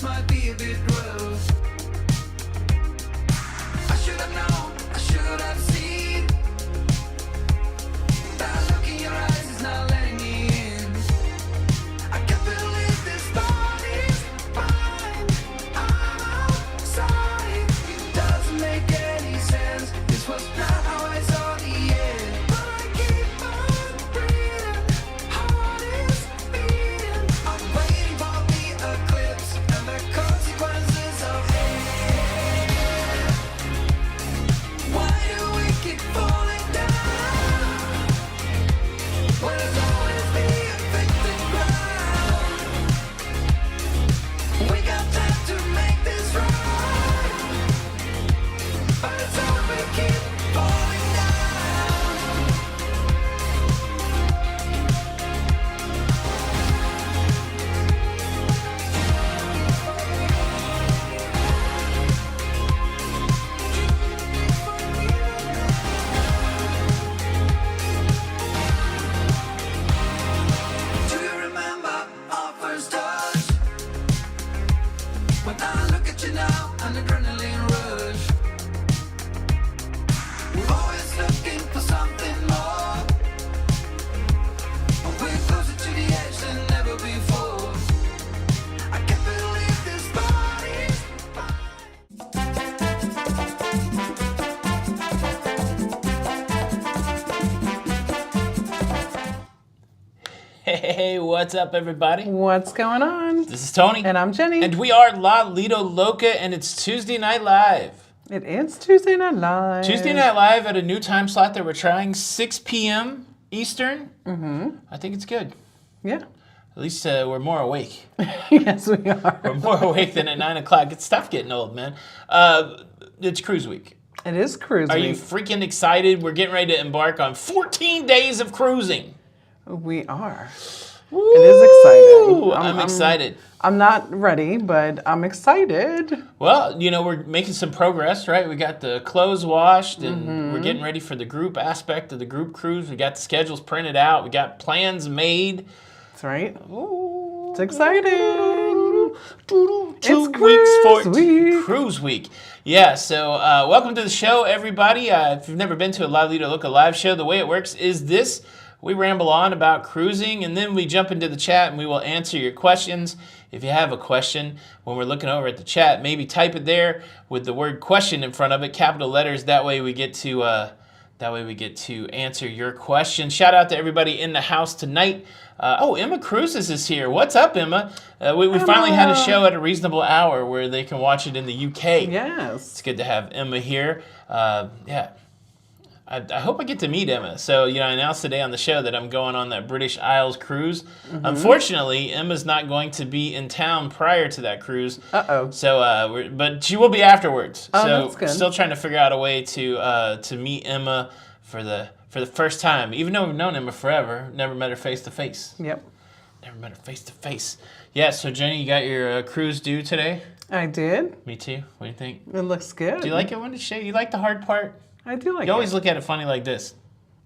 might be a bit rough. I should have known, I should have seen. That look in your eyes is not letting me in. I can't believe this body's fine. I'm sorry, it doesn't make any sense. This was not how I saw the end. But I keep on breathing, heart is beating. I'm waiting for the eclipse and the consequences of it. Why do we keep falling down when it's always the victim ground? We got time to make this right, but it's all we keep falling down. Do you remember our first touch? When I look at you now, an adrenaline rush. We're always looking for something more, but we're closer to the edge than ever before. I can't believe this body's Hey, what's up, everybody? What's going on? This is Tony. And I'm Jenny. And we are La Lido Loca, and it's Tuesday Night Live. It is Tuesday Night Live. Tuesday Night Live at a new time slot that we're trying, 6 p.m. Eastern. Mm-hmm. I think it's good. Yeah. At least we're more awake. Yes, we are. We're more awake than at 9 o'clock. It's tough getting old, man. It's cruise week. It is cruise Are week. you freaking excited? We're getting ready to embark on 14 days of cruising. We are. It is exciting. I'm excited. I'm not ready, but I'm excited. Well, you know, we're making some progress, right? We got the clothes washed, and we're getting ready for the group aspect of the group cruise. We got the schedules printed out. We got plans made. That's right. Ooh. It's exciting. Two It's weeks for cruise week. Cruise week. Yeah, so welcome to the show, everybody. If you've never been to a La Lido Loca live show, the way it works is this. We ramble on about cruising, and then we jump into the chat, and we will answer your questions. If you have a question, when we're looking over at the chat, maybe type it there with the word question in front of it, capital letters. That way we get to answer your question. Shout out to everybody in the house tonight. Emma Cruises is here. What's up, Emma? We finally had a show at a reasonable hour where they can watch it in the UK. Yes. It's good to have Emma here. Yeah. I hope I get to meet Emma. So, you know, I announced today on the show that I'm going on that British Isles cruise. Unfortunately, Emma's not going to be in town prior to that cruise. Uh-oh. So, but she will be afterwards. Oh, so, that's good. Still trying to figure out a way to meet Emma for the first time. Even though we've known Emma forever, never met her face to face. Yep. Never met her face to face. Yeah. So, Jenny, you got your cruise due today? I did. Me too. What do you think? It looks good. Do you like it when it's shady? You like the hard part? I do like You always it. look at it funny like this.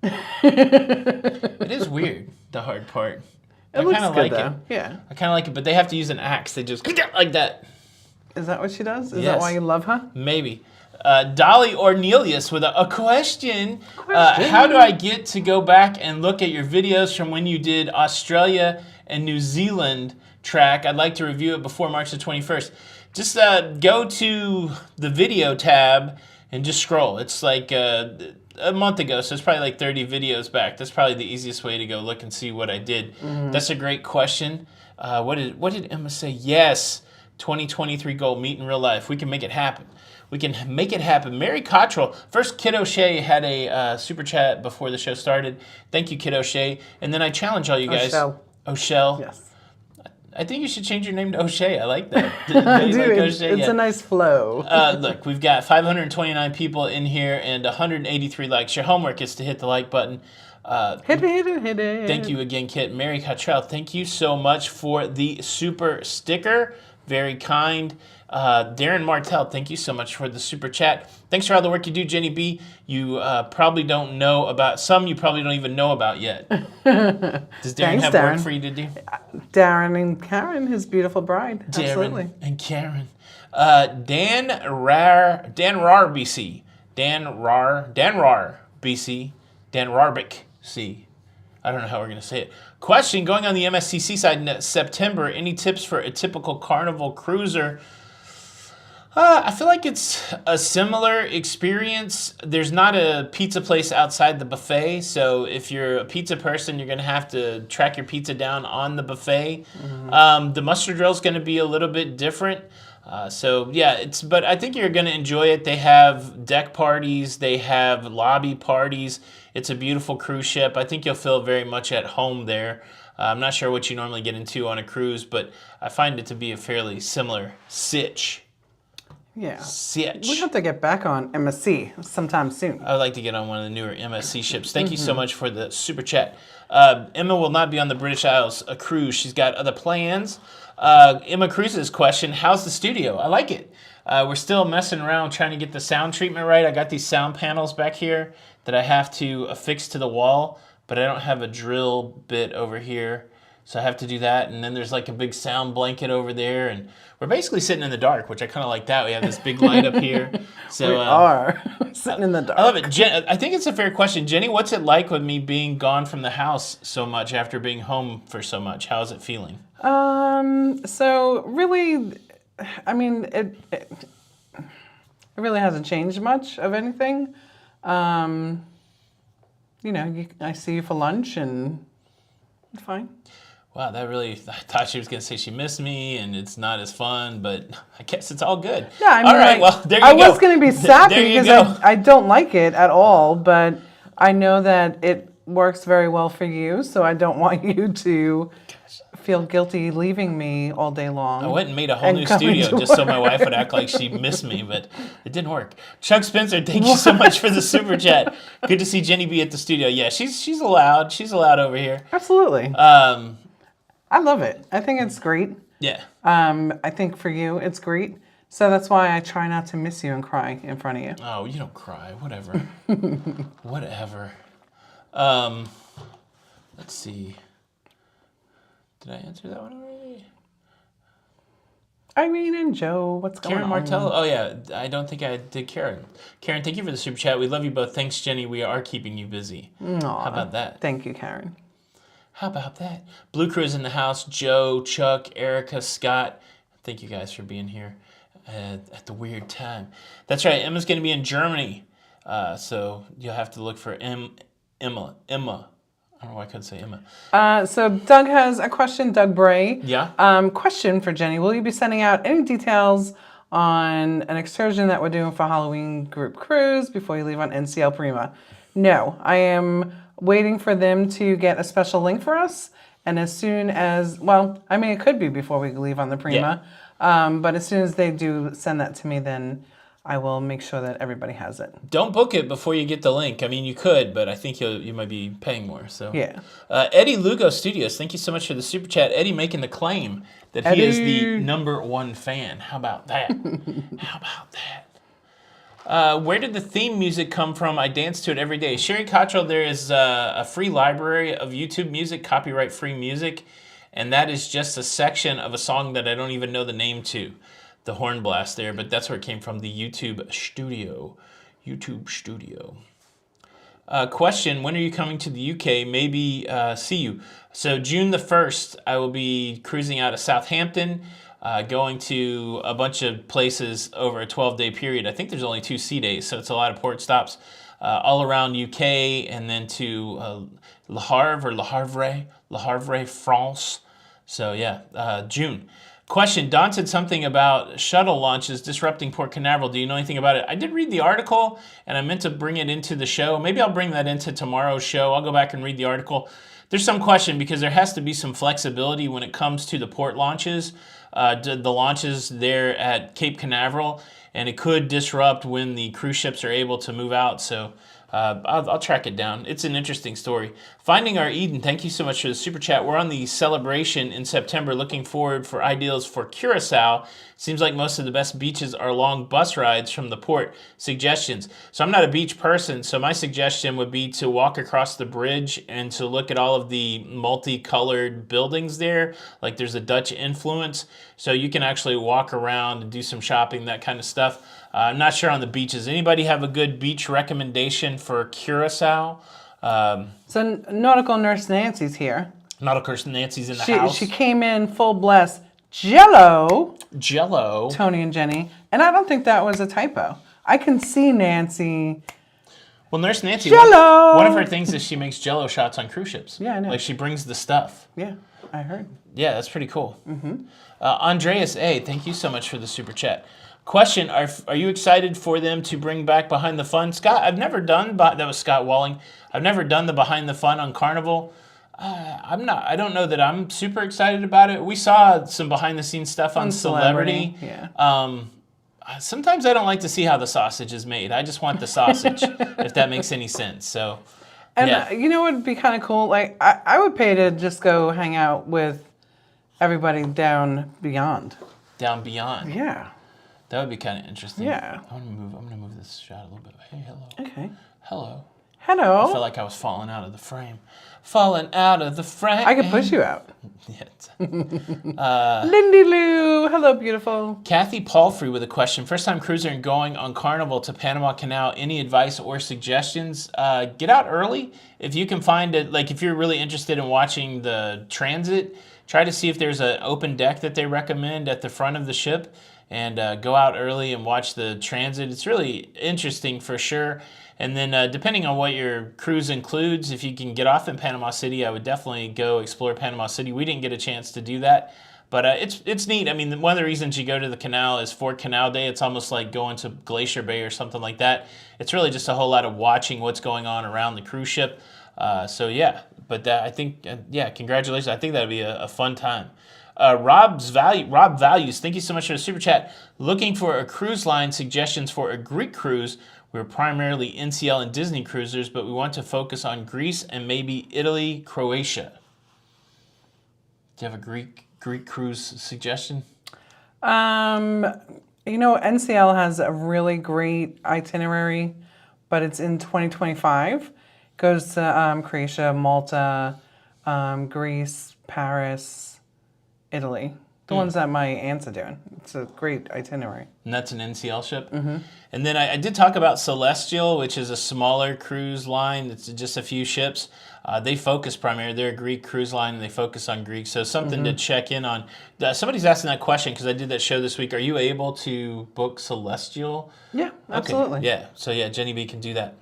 It is weird, the hard part. It looks kinda good, like though. it. Yeah. I kind of like it, but they have to use an axe. They just like that. Is that what she does? Is that Yes. why you love her? Maybe. Dolly Ornelius with a question. How do I get to go back and look at your videos from when you did Australia and New Zealand track? I'd like to review it before March the 21st. Just go to the video tab and just scroll. It's like a month ago, so it's probably like 30 videos back. That's probably the easiest way to go look and see what I did. That's a great question. What did Emma say? Yes, 2023 goal, meet in real life. We can make it happen. We can make it happen. Mary Cottrell. First, Kid O'Shea had a super chat before the show started. Thank you, Kid O'Shea. And then I challenge all you guys. O'Shell. Yes. I think you should change your name to O'Shea. I like that. I do. Like It's O'Shea? Yeah. a nice flow. Look, we've got 529 people in here and 183 likes. Your homework is to hit the like button. Hit it. Thank you again, Kit. Mary Cottrell, thank you so much for the super sticker. Very kind. Darren Martell, thank you so much for the super chat. Thanks for all the work you do, Jenny B. You probably don't know about some. You probably don't even know about yet. Does Darren Thanks, have Darren. work for you to do? Darren and Karen, his beautiful bride. Absolutely. Darren and Karen. Dan Rar, BC. Dan Rar, BC. Dan Rarbic, C. I don't know how we're going to say it. Question, going on the MSCC side in September, any tips for a typical Carnival cruiser? I feel like it's a similar experience. There's not a pizza place outside the buffet, so if you're a pizza person, you're going to have to track your pizza down on the buffet. The muster drill is going to be a little bit different. But I think you're going to enjoy it. They have deck parties, they have lobby parties. It's a beautiful cruise ship. I think you'll feel very much at home there. I'm not sure what you normally get into on a cruise, but I find it to be a fairly similar sitch. Yeah. Sitch. We have to get back on MSC sometime soon. I would like to get on one of the newer MSC ships. Thank you so much for the super chat. Emma will not be on the British Isles a cruise. She's got other plans. Emma Cruz's question, how's the studio? I like it. We're still messing around trying to get the sound treatment right. I got these sound panels back here that I have to affix to the wall, but I don't have a drill bit over here. So I have to do that. And then there's like a big sound blanket over there. And we're basically sitting in the dark, which I kind of like that. We have this big light up here. So We are sitting in the dark. I love it. I think it's a fair question. Jenny, what's it like with me being gone from the house so much after being home for so much? How is it feeling? So really, I mean, it really hasn't changed much of anything. You know, I see you for lunch and it's fine. Wow, I thought she was going to say she missed me and it's not as fun, but I guess it's all good. Yeah, I mean, all right, well, there you I go. was going to be sappy There you because go. I don't like it at all, but I know that it works very well for you, so I don't want you to feel guilty leaving me all day long. I went and made a whole and new coming studio to just so work. my wife would act like she missed me, but it didn't work. Chuck Spencer, thank you so much for the super chat. Good to see Jenny B at the studio. Yeah, she's allowed. She's allowed over here. Absolutely. I love it. I think it's great. Yeah. I think for you, it's great. So that's why I try not to miss you and cry in front of you. Oh, you don't cry. Whatever. Whatever. Let's see. Did I answer that one already? Irene and Joe, what's going Karen on? Martello? Oh, yeah. I don't think I did Karen. Karen, thank you for the super chat. We love you both. Thanks, Jenny. We are keeping you busy. Aw, How about that? Thank you, Karen. How about that? Blue Crew is in the house. Joe, Chuck, Erica, Scott. Thank you guys for being here at the weird time. That's right. Emma's going to be in Germany. So you'll have to look for Emma. I don't know why I couldn't say Emma. So Doug has a question, Doug Bray. Yeah? Question for Jenny. Will you be sending out any details on an excursion that we're doing for Halloween group cruise before you leave on NCL Prima? No, I am waiting for them to get a special link for us. And as soon as, well, I mean, it could be before we leave on the Prima. But as soon as they do send that to me, then I will make sure that everybody has it. Don't book it before you get the link. I mean, you could, but I think you might be paying more. So Yeah. Eddie Lugo Studios, thank you so much for the super chat. Eddie making the claim that he is the #1 fan. How about that? How about that? Where did the theme music come from? I dance to it every day. Sherry Cottrell, there is a free library of YouTube music, copyright free music, and that is just a section of a song that I don't even know the name to. The horn blast there, but that's where it came from, the YouTube studio. Question, when are you coming to the UK? Maybe see you. So June the 1st, I will be cruising out of Southampton, going to a bunch of places over a 12-day period. I think there's only 2 sea days, so it's a lot of port stops all around UK, and then to Le Havre, France. So yeah, June. Question, Don said something about shuttle launches disrupting Port Canaveral. Do you know anything about it? I did read the article, and I meant to bring it into the show. Maybe I'll bring that into tomorrow's show. I'll go back and read the article. There's some question because there has to be some flexibility when it comes to the port launches, the launches there at Cape Canaveral, and it could disrupt when the cruise ships are able to move out. So I'll track it down. It's an interesting story. Finding Our Eden, thank you so much for the super chat. We're on the celebration in September, looking forward for ideals for Curacao. Seems like most of the best beaches are long bus rides from the port. Suggestions. So I'm not a beach person, so my suggestion would be to walk across the bridge and to look at all of the multicolored buildings there. Like there's a Dutch influence, so you can actually walk around and do some shopping, that kind of stuff. I'm not sure on the beaches. Anybody have a good beach recommendation for Curacao? So Nautical Nurse Nancy's here. Nautical Nurse Nancy's in the house. She came in full bless. Jello. Jello. Tony and Jenny. And I don't think that was a typo. I can see Nancy. Well, Nurse Nancy, Jello. one of her things is she makes Jello shots on cruise ships. Yeah, I know. Like she brings the stuff. Yeah, I heard. Yeah, that's pretty cool. Andreas A., thank you so much for the super chat. Question, are you excited for them to bring back Behind the Fun? Scott, I've never done, that was Scott Walling. I've never done the Behind the Fun on Carnival. I don't know that I'm super excited about it. We saw some behind the scenes stuff on Celebrity. Yeah. Sometimes I don't like to see how the sausage is made. I just want the sausage, if that makes any sense. So, And yeah. you know what would be kind of cool? Like, I would pay to just go hang out with everybody down beyond. Down beyond. Yeah. That would be kind of interesting. Yeah. I'm gonna move this shot a little bit. Hey, hello. Okay. Hello. Hello. I felt like I was falling out of the frame. Falling out of the frame. I could push you out. Yeah. Lindy Lou. Hello, beautiful. Kathy Palfrey with a question. First time cruiser and going on Carnival to Panama Canal. Any advice or suggestions? Get out early. If you can find it, like if you're really interested in watching the transit, try to see if there's an open deck that they recommend at the front of the ship, and go out early and watch the transit. It's really interesting for sure. And then depending on what your cruise includes, if you can get off in Panama City, I would definitely go explore Panama City. We didn't get a chance to do that, but it's neat. I mean, one of the reasons you go to the canal is for Canal Day. It's almost like going to Glacier Bay or something like that. It's really just a whole lot of watching what's going on around the cruise ship. So yeah, but I think, yeah, congratulations. I think that would be a fun time. Rob Values, thank you so much for the super chat. Looking for a cruise line suggestions for a Greek cruise. We're primarily NCL and Disney cruisers, but we want to focus on Greece and maybe Italy, Croatia. Do you have a Greek cruise suggestion? You know, NCL has a really great itinerary, but it's in 2025. Goes to Croatia, Malta, Greece, Paris, Italy. The ones that my aunts are doing. It's a great itinerary. And that's an NCL ship? Mm-hmm. And then I did talk about Celestial, which is a smaller cruise line. It's just a few ships. They focus primarily. They're a Greek cruise line, and they focus on Greek. So something to check in on. Somebody's asking that question because I did that show this week. Are you able to book Celestial? Yeah, absolutely. Okay. Yeah. So yeah, Jenny B can do that.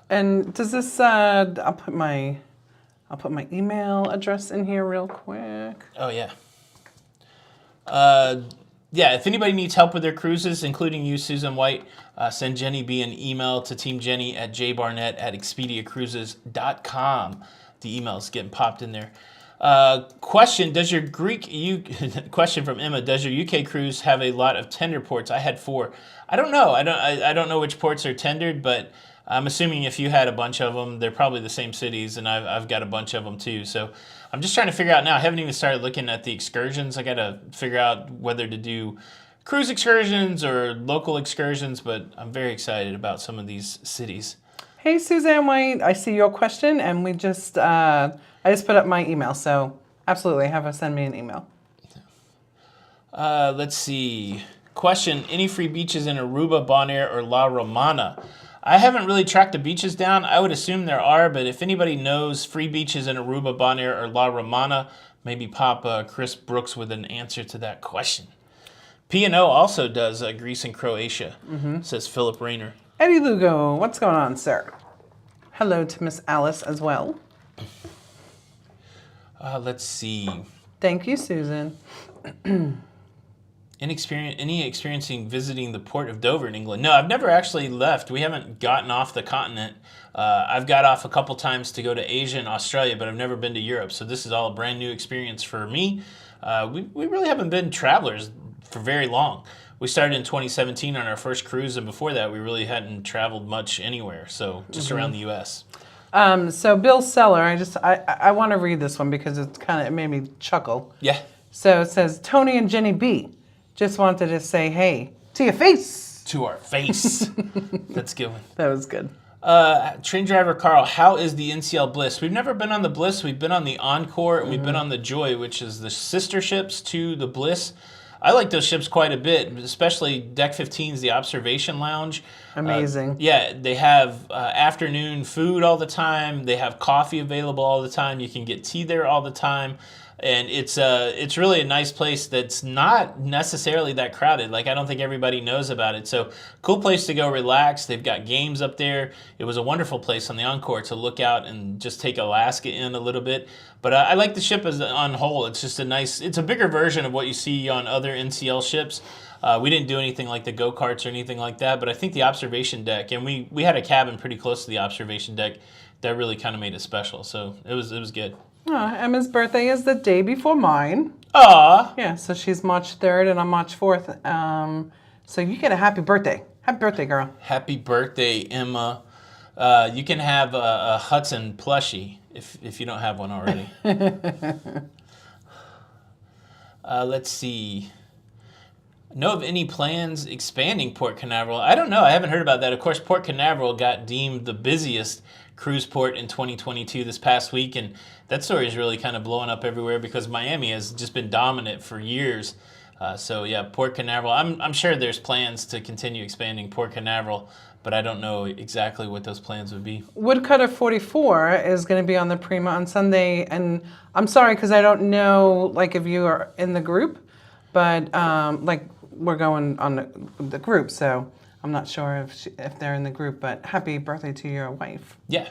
And does this? I'll put my email address in here real quick. Oh yeah. Yeah, if anybody needs help with their cruises, including you, Susan White, send Jenny B an email to teamjenny@jbarnett@expediacruises.com. The email's getting popped in there. Question, question from Emma, does your UK cruise have a lot of tender ports? I had 4. I don't know. I don't know which ports are tendered, but I'm assuming if you had a bunch of them, they're probably the same cities, and I've got a bunch of them too. So I'm just trying to figure out now. I haven't even started looking at the excursions. I got to figure out whether to do cruise excursions or local excursions, but I'm very excited about some of these cities. Hey, Suzanne White, I see your question, and I just put up my email, so absolutely, have her send me an email. Let's see. Question, any free beaches in Aruba, Bonaire, or La Romana? I haven't really tracked the beaches down. I would assume there are, but if anybody knows free beaches in Aruba, Bonaire, or La Romana, maybe pop Chris Brooks with an answer to that question. P&O also does Greece and Croatia, says Philip Rayner. Eddie Lugo, what's going on, sir? Hello to Miss Alice as well. Let's see. Thank you, Susan. Any experiencing visiting the port of Dover in England? No, I've never actually left. We haven't gotten off the continent. I've got off a couple times to go to Asia and Australia, but I've never been to Europe. So this is all a brand new experience for me. We really haven't been travelers for very long. we started in 2017 on our first cruise, and before that, we really hadn't traveled much anywhere. So just around the U.S. So Bill Seller, I want to read this one because it made me chuckle. Yeah. So it says, Tony and Jenny B just wanted to say hey to your face. To our face. That's a good one. That was good. Train driver Carl, how is the NCL Bliss? We've never been on the Bliss. We've been on the Encore, and we've been on the Joy, which is the sister ships to the Bliss. I like those ships quite a bit, especially Deck 15's the Observation Lounge. Amazing. Yeah, they have afternoon food all the time. They have coffee available all the time. You can get tea there all the time. And it's really a nice place that's not necessarily that crowded. Like, I don't think everybody knows about it. So, cool place to go relax. They've got games up there. It was a wonderful place on the Encore to look out and just take Alaska in a little bit. But I like the ship as on whole. It's just it's a bigger version of what you see on other NCL ships. We didn't do anything like the go-karts or anything like that, but I think the observation deck, and we had a cabin pretty close to the observation deck that really kind of made it special. So, it was good. Emma's birthday is the day before mine. Aw. Yeah, so she's March 3rd and I'm March 4th. So you get a happy birthday. Happy birthday, girl. Happy birthday, Emma. You can have a Hudson plushie if you don't have one already. Let's see. Know of any plans expanding Port Canaveral? I don't know. I haven't heard about that. Of course, Port Canaveral got deemed the busiest cruise port in 2022 this past week, and that story is really kind of blowing up everywhere because Miami has just been dominant for years. So yeah, Port Canaveral. I'm sure there's plans to continue expanding Port Canaveral, but I don't know exactly what those plans would be. Woodcutter 44 is going to be on the Prima on Sunday, and I'm sorry because I don't know like if you are in the group, but we're going on the group, so I'm not sure if they're in the group, but happy birthday to your wife. Yeah.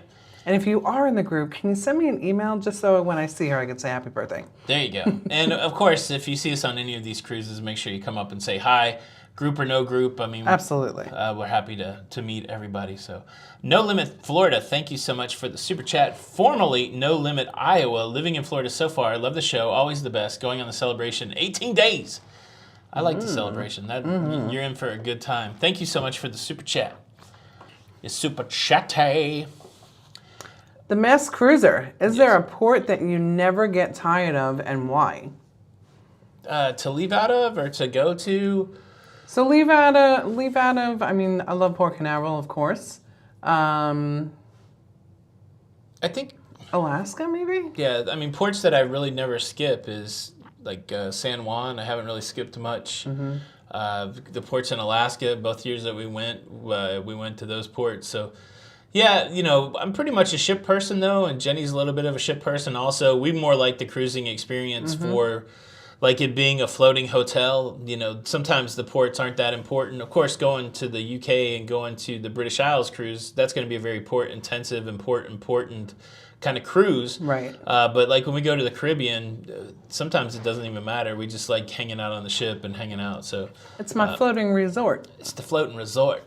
And if you are in the group, can you send me an email just so when I see her, I can say happy birthday? There you go. And of course, if you see us on any of these cruises, make sure you come up and say hi, group or no group. I mean, absolutely. We're happy to meet everybody. So, No Limit Florida, thank you so much for the super chat. Formerly No Limit Iowa, living in Florida so far. I love the show, always the best. Going on the celebration, 18 days. I like the celebration. You're in for a good time. Thank you so much for the super chat. It's super chatty. The Mass Cruiser. Is there a port that you never get tired of, and why? To leave out of or to go to? So leave out of. I mean, I love Port Canaveral, of course. I think Alaska, maybe. Yeah, I mean, ports that I really never skip is like San Juan. I haven't really skipped much. The ports in Alaska, both years that we went to those ports. So, yeah, I'm pretty much a ship person, though, and Jenny's a little bit of a ship person also. We more like the cruising experience for, like, it being a floating hotel. Sometimes the ports aren't that important. Of course, going to the UK and going to the British Isles cruise, that's going to be a very port-intensive, important kind of cruise. Right. But like when we go to the Caribbean, sometimes it doesn't even matter. We just like hanging out on the ship and hanging out. So it's my floating resort. It's the floating resort.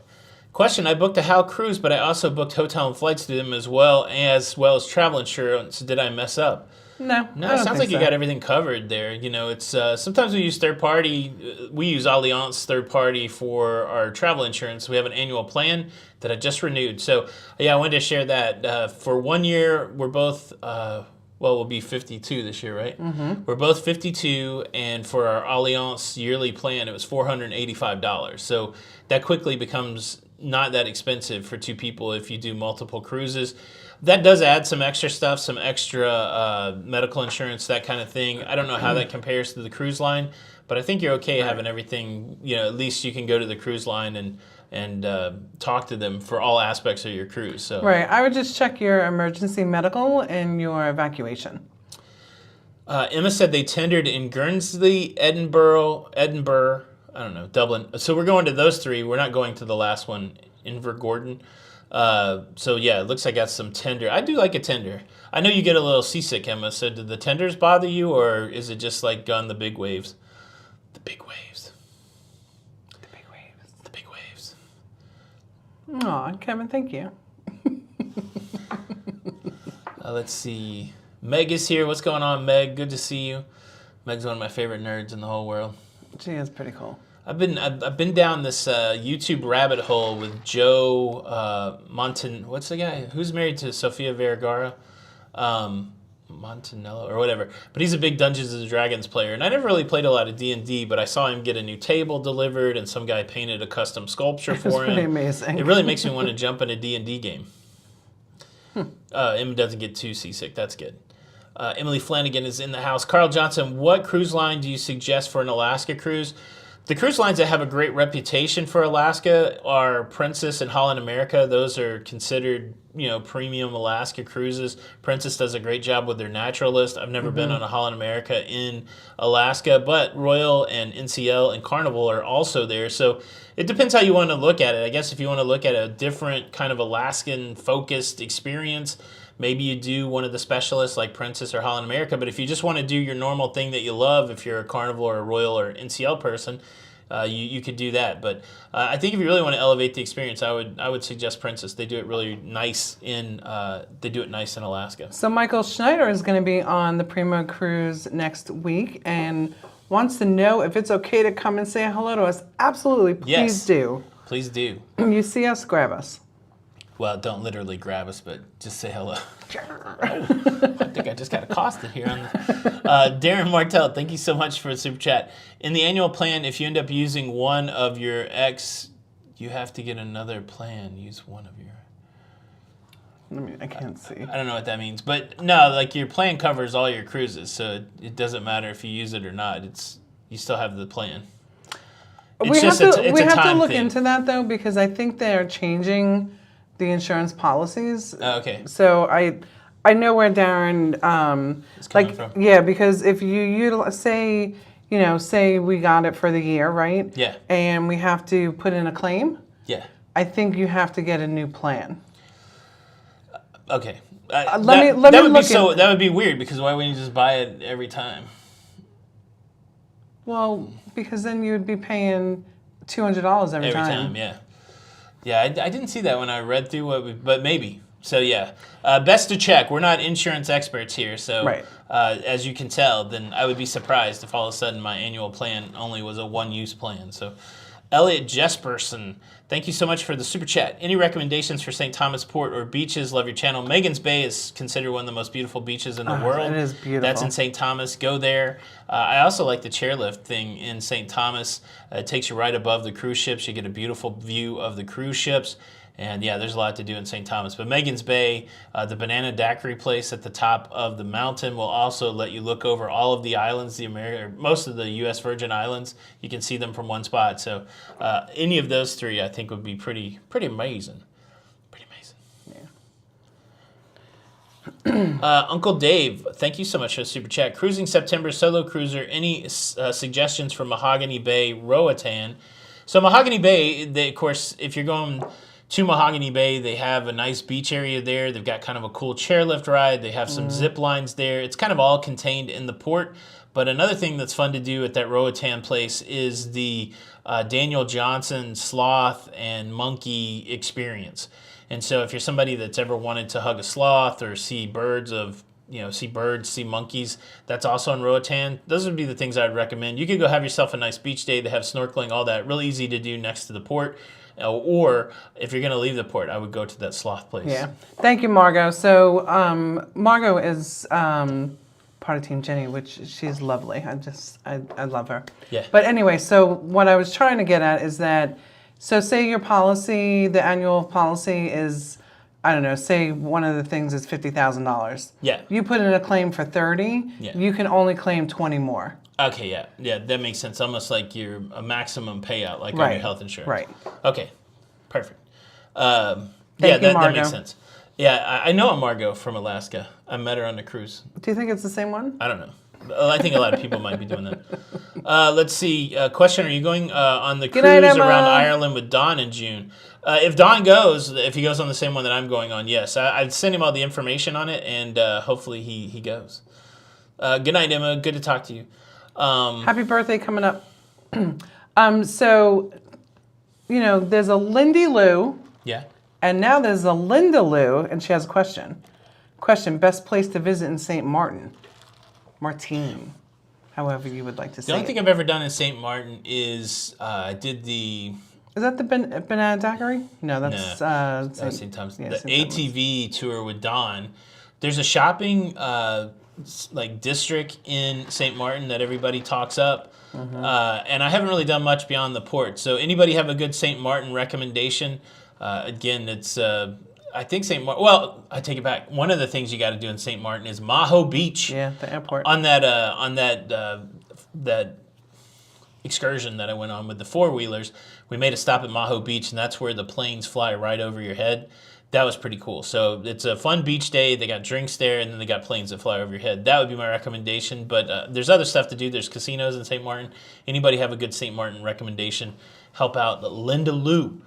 Question, I booked a HAL cruise, but I also booked hotel and flights to them as well as travel insurance. Did I mess up? No, it sounds like you got everything covered there. It's sometimes we use third party. We use Allianz third party for our travel insurance. We have an annual plan that I just renewed. So yeah, I wanted to share that. For 1 year, we're both we'll be 52 this year, right? We're both 52, and for our Allianz yearly plan, it was $485. So that quickly becomes not that expensive for two people if you do multiple cruises. That does add some extra stuff, some extra medical insurance, that kind of thing. I don't know how that compares to the cruise line, but I think you're okay having everything. At least you can go to the cruise line and talk to them for all aspects of your cruise. So right, I would just check your emergency medical and your evacuation. Emma said they tendered in Guernsey, Edinburgh. I don't know, Dublin. So we're going to those three. We're not going to the last one, Invergordon. So yeah, it looks like I got some tender. I do like a tender. I know you get a little seasick, Emma. So did the tenders bother you, or is it just like on the big waves? The big waves. The big waves. The big waves. Aw, Kevin, thank you. Let's see. Meg is here. What's going on, Meg? Good to see you. Meg's one of my favorite nerds in the whole world. She is pretty cool. I've been down this YouTube rabbit hole with Joe what's the guy who's married to Sofia Vergara, Montanello or whatever. But he's a big Dungeons and Dragons player, and I never really played a lot of D&D. But I saw him get a new table delivered, and some guy painted a custom sculpture for him. It's pretty amazing. It really makes me want to jump in a D&D game. Em doesn't get too seasick. That's good. Emily Flanagan is in the house. Carl Johnson, what cruise line do you suggest for an Alaska cruise? The cruise lines that have a great reputation for Alaska are Princess and Holland America. Those are considered, premium Alaska cruises. Princess does a great job with their naturalist. I've never been on a Holland America in Alaska, but Royal and NCL and Carnival are also there. So it depends how you want to look at it. I guess if you want to look at a different kind of Alaskan-focused experience, maybe you do one of the specialists like Princess or Holland America. But if you just want to do your normal thing that you love, if you're a Carnival or a Royal or NCL person, you could do that. But I think if you really want to elevate the experience, I would suggest Princess. They do it really nice in Alaska. So Michael Schneider is going to be on the Prima cruise next week and wants to know if it's okay to come and say hello to us. Absolutely, please do. Please do. When you see us, grab us. Well, don't literally grab us, but just say hello. I think I just got accosted here. Darren Martell, thank you so much for the super chat. In the annual plan, if you end up using one of your X, you have to get another plan. Use one of your... I can't see. I don't know what that means. But no, like your plan covers all your cruises, so it doesn't matter if you use it or not. You still have the plan. We have to look into that, though, because I think they're changing the insurance policies. Oh, okay. So I know where Darren It's coming from. Yeah, because if you utilize, say we got it for the year, right? Yeah. And we have to put in a claim. Yeah. I think you have to get a new plan. Okay. Let me look. That would be weird because why wouldn't you just buy it every time? Well, because then you would be paying $200 every time. Every time, yeah. Yeah, I didn't see that when I read through but maybe. So yeah, best to check. We're not insurance experts here, so right. As you can tell, then I would be surprised if all of a sudden my annual plan only was a one-use plan. So, Elliot Jesperson, thank you so much for the super chat. Any recommendations for St. Thomas Port or beaches? Love your channel. Magens Bay is considered one of the most beautiful beaches in the world. It is beautiful. That's in St. Thomas. Go there. I also like the chairlift thing in St. Thomas. It takes you right above the cruise ships. You get a beautiful view of the cruise ships. And yeah, there's a lot to do in St. Thomas. But Magens Bay, the Banana Daiquiri place at the top of the mountain will also let you look over all of the islands, most of the U.S. Virgin Islands. You can see them from one spot. So any of those three, I think, would be pretty amazing. Pretty amazing. Yeah. Uncle Dave, thank you so much for the super chat. Cruising September solo cruiser. Any suggestions for Mahogany Bay, Roatan? So Mahogany Bay, of course, if you're going to Mahogany Bay, they have a nice beach area there. They've got kind of a cool chairlift ride. They have some zip lines there. It's kind of all contained in the port. But another thing that's fun to do at that Roatan place is the Daniel Johnson sloth and monkey experience. And so if you're somebody that's ever wanted to hug a sloth or see birds, see monkeys, that's also in Roatan. Those would be the things I'd recommend. You could go have yourself a nice beach day. They have snorkeling, all that. Really easy to do next to the port. Or if you're going to leave the port, I would go to that sloth place. Yeah. Thank you, Margot. So Margot is part of Team Jenny, which she's lovely. I love her. Yeah. But anyway, so what I was trying to get at is that, so say your policy, the annual policy is, I don't know, say one of the things is $50,000. Yeah. You put in a claim for 30, yeah. You can only claim 20 more. Okay, yeah, that makes sense. Almost like a maximum payout, like right. on your health insurance. Right. Okay, perfect. Thank you, that makes sense. Yeah, I know a Margot from Alaska. I met her on the cruise. Do you think it's the same one? I don't know. I think a lot of people might be doing that. Let's see. Question: are you going on the cruise around Ireland with Don in June? If Don goes, if he goes on the same one that I'm going on, yes. I'd send him all the information on it, and hopefully he goes. Good night, Emma. Good to talk to you. Happy birthday coming up. So, there's a Lindy Lou. Yeah. And now there's a Linda Lou, and she has a question. Best place to visit in St. Martin? Martine however you would like to say The only it. thing I've ever done in St. Martin is I did the Is that the Banana Daiquiri? No, that's St. Thomas. yeah, The St. Thomas. ATV tour with Don. There's a shopping like district in St. Martin that everybody talks up, and I haven't really done much beyond the port. So anybody have a good St. Martin recommendation? Again, it's I think St. Martin. Well, I take it back. One of the things you got to do in St. Martin is Maho Beach. Yeah, the airport. On that excursion that I went on with the four-wheelers, we made a stop at Maho Beach, and that's where the planes fly right over your head. That was pretty cool. So it's a fun beach day. They got drinks there, and then they got planes that fly over your head. That would be my recommendation. But there's other stuff to do. There's casinos in St. Martin. Anybody have a good St. Martin recommendation? Help out Linda Lou.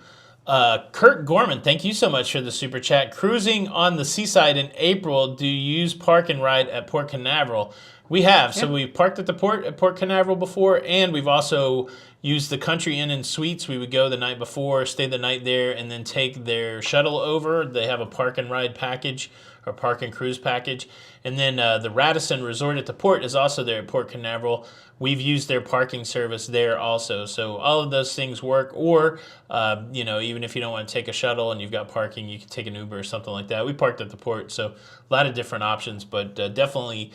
Kurt Gorman, thank you so much for the super chat. Cruising on the seaside in April, do you use park and ride at Port Canaveral? We have. So we parked at the port at Port Canaveral before, and we've also used the Country Inn and Suites. We would go the night before, stay the night there, and then take their shuttle over. They have a park and ride package or park and cruise package. And then the Radisson Resort at the port is also there at Port Canaveral. We've used their parking service there also. So all of those things work. Or, even if you don't want to take a shuttle and you've got parking, you can take an Uber or something like that. We parked at the port, so a lot of different options, but definitely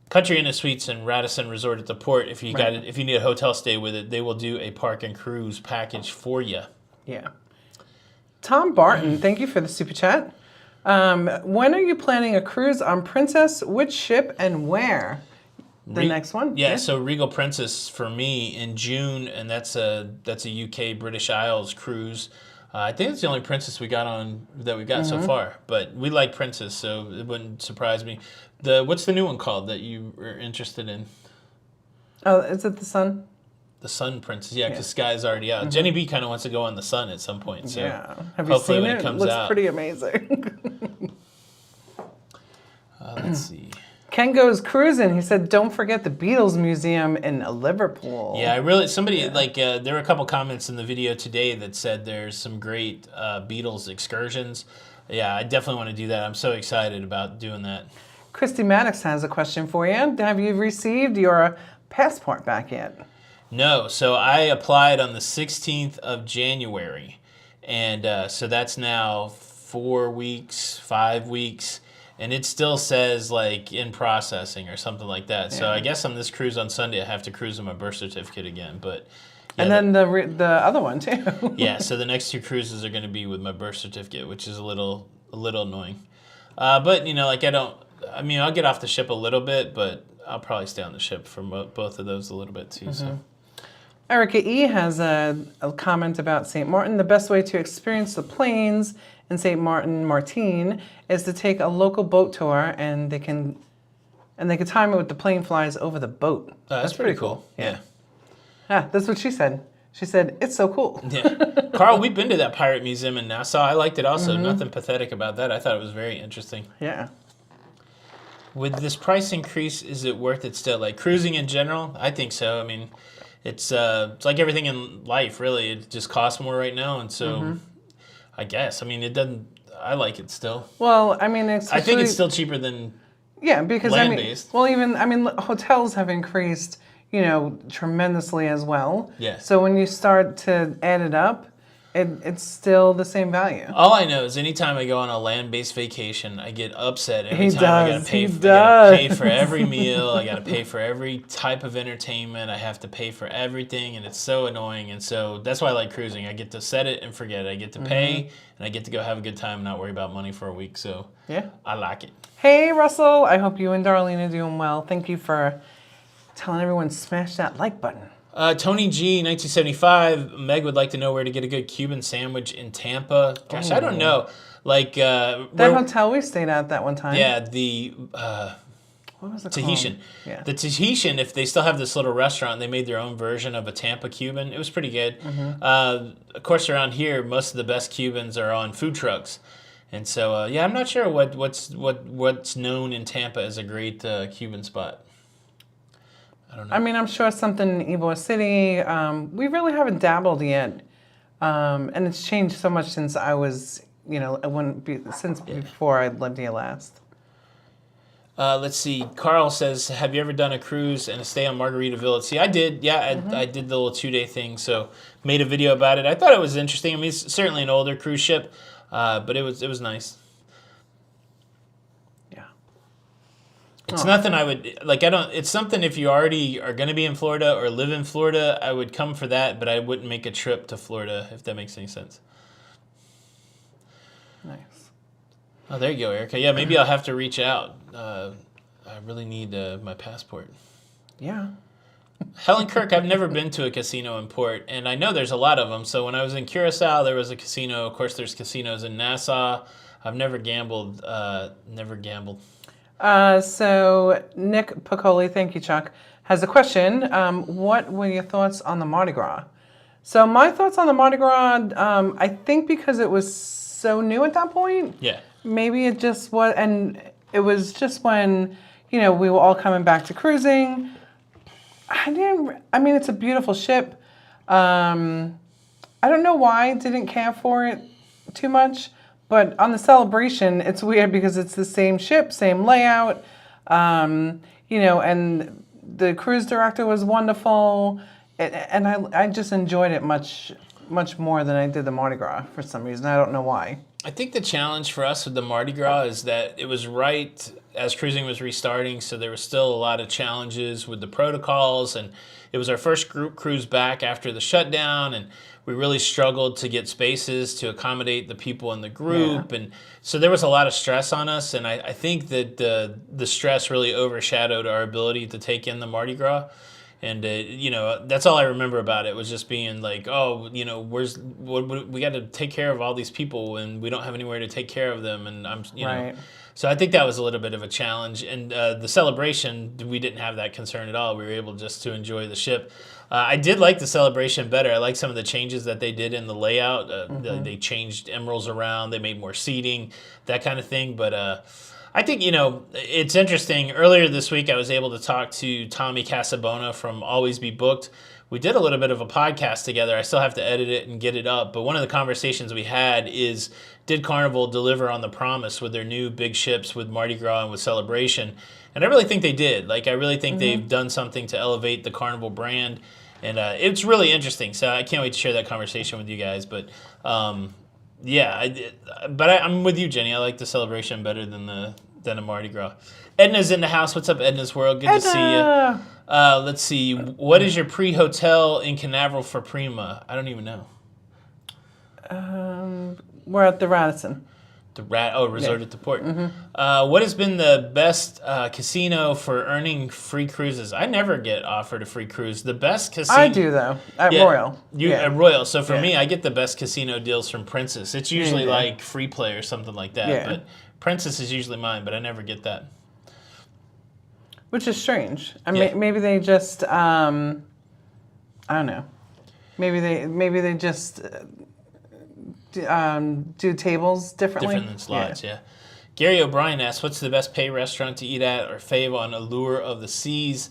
Country Inn and Suites and Radisson Resort at the port. If you if you need a hotel stay with it, they will do a park and cruise package for you. Yeah. Tom Barton, thank you for the super chat. When are you planning a cruise on Princess? Which ship and where? The next one? Yeah, so Regal Princess for me in June, and that's a UK British Isles cruise. I think it's the only Princess we got so far, but we like Princess, so it wouldn't surprise me. What's the new one called that you are interested in? Oh, is it the Sun? The Sun Princess, yeah, because Sky's already out. Jenny B kind of wants to go on the Sun at some point, so Yeah. Have you hopefully seen when it? it comes looks out. pretty amazing. Let's see. Ken goes cruising. He said, "Don't forget the Beatles Museum in Liverpool." Yeah, there were a couple comments in the video today that said there's some great Beatles excursions. Yeah, I definitely want to do that. I'm so excited about doing that. Christy Maddox has a question for you. Have you received your passport back yet? No, so I applied on the 16th of January, and so that's now 4 weeks, 5 weeks. And it still says like in processing or something like that. So I guess on this cruise on Sunday, I have to cruise with my birth certificate again. But yeah, And then the other one too. yeah, so the next two cruises are going to be with my birth certificate, which is a little annoying. But I'll get off the ship a little bit, but I'll probably stay on the ship for both of those a little bit too. So. Erica E has a comment about St. Martin. The best way to experience the plains in St. Martin is to take a local boat tour, and they can time it with the plane flies over the boat. That's pretty cool. Yeah. That's what she said. She said, "It's so cool." Yeah. Carl, we've been to that pirate museum in Nassau. I liked it also. Nothing pathetic about that. I thought it was very interesting. Yeah. With this price increase, is it worth it still? Like cruising in general? I think so. I mean, it's like everything in life, really. It just costs more right now, and so I guess. I mean, it doesn't. I like it still. Well, I mean, I think it's still cheaper than because land-based. hotels have increased, tremendously as well. Yeah. So when you start to add it up, it's still the same value. All I know is anytime I go on a land-based vacation, I get upset every He time. I does. gotta pay for every meal. I gotta pay for every type of entertainment. I have to pay for everything, and it's so annoying. And so that's why I like cruising. I get to set it and forget it. I get to pay, and I get to go have a good time and not worry about money for a week. So Yeah. I like it. Hey, Russell. I hope you and Darlene are doing well. Thank you for telling everyone to smash that like button. Tony G, 1975. Meg would like to know where to get a good Cuban sandwich in Tampa. Gosh, I don't know. Like That hotel we stayed at that one time. Yeah, the What was it Tahitian. called? Yeah. The Tahitian, if they still have this little restaurant, they made their own version of a Tampa Cuban. It was pretty good. Of course, around here, most of the best Cubans are on food trucks. And so, I'm not sure what's known in Tampa as a great Cuban spot. I don't know. I mean, I'm sure something in Ybor City. We really haven't dabbled yet. And it's changed so much since I was, since before I lived here last. Let's see. Carl says, have you ever done a cruise and a stay on Margaritaville? See, I did. Yeah, I did the little 2-day thing. So made a video about it. I thought it was interesting. I mean, it's certainly an older cruise ship, but it was nice. Yeah. It's nothing I would like. It's something if you already are going to be in Florida or live in Florida, I would come for that, but I wouldn't make a trip to Florida if that makes any sense. Nice. Oh, there you go, Erica. Yeah, maybe I'll have to reach out. I really need my passport. Yeah. Helen Kirk, I've never been to a casino in Port, and I know there's a lot of them. So when I was in Curacao, there was a casino. Of course, there's casinos in Nassau. I've never gambled. So Nick Piccoli, thank you, Chuck, has a question. What were your thoughts on the Mardi Gras? So my thoughts on the Mardi Gras, I think because it was so new at that point. Yeah. Maybe it just was, and it was just when, we were all coming back to cruising. I mean, it's a beautiful ship. I don't know why I didn't care for it too much, but on the Celebration, it's weird because it's the same ship, same layout, and the cruise director was wonderful, and I just enjoyed it much more than I did the Mardi Gras for some reason. I don't know why. I think the challenge for us with the Mardi Gras is that it was right as cruising was restarting, so there was still a lot of challenges with the protocols, and it was our first group cruise back after the shutdown, and we really struggled to get spaces to accommodate the people in the group, and so there was a lot of stress on us, and I think that the stress really overshadowed our ability to take in the Mardi Gras. And, that's all I remember about it was just being like, oh, we got to take care of all these people and we don't have anywhere to take care of them. And Right. So I think that was a little bit of a challenge. And the Celebration, we didn't have that concern at all. We were able just to enjoy the ship. I did like the Celebration better. I like some of the changes that they did in the layout. They changed emeralds around. They made more seating, that kind of thing. But I think, it's interesting. Earlier this week, I was able to talk to Tommy Casabona from Always Be Booked. We did a little bit of a podcast together. I still have to edit it and get it up. But one of the conversations we had is, did Carnival deliver on the promise with their new big ships with Mardi Gras and with Celebration? And I really think they did. Like, I really think they've done something to elevate the Carnival brand. And it's really interesting. So I can't wait to share that conversation with you guys. But I'm with you, Jenny. I like the Celebration better than the Mardi Gras. Edna's in the house. What's up, Edna's World? Good to see you. Let's see. What is your pre-hotel in Canaveral for Prima? I don't even know. We're at the Radisson. Resort at the Port. What has been the best casino for earning free cruises? I never get offered a free cruise. The best casino... I do, though, at Royal. At Royal. So for me, I get the best casino deals from Princess. It's usually like Free Play or something like that. Yeah. But Princess is usually mine, but I never get that. Which is strange. Maybe they just, I don't know. Maybe they just do tables differently. Different than slots, yeah. Gary O'Brien asks, what's the best pay restaurant to eat at or fave on Allure of the Seas?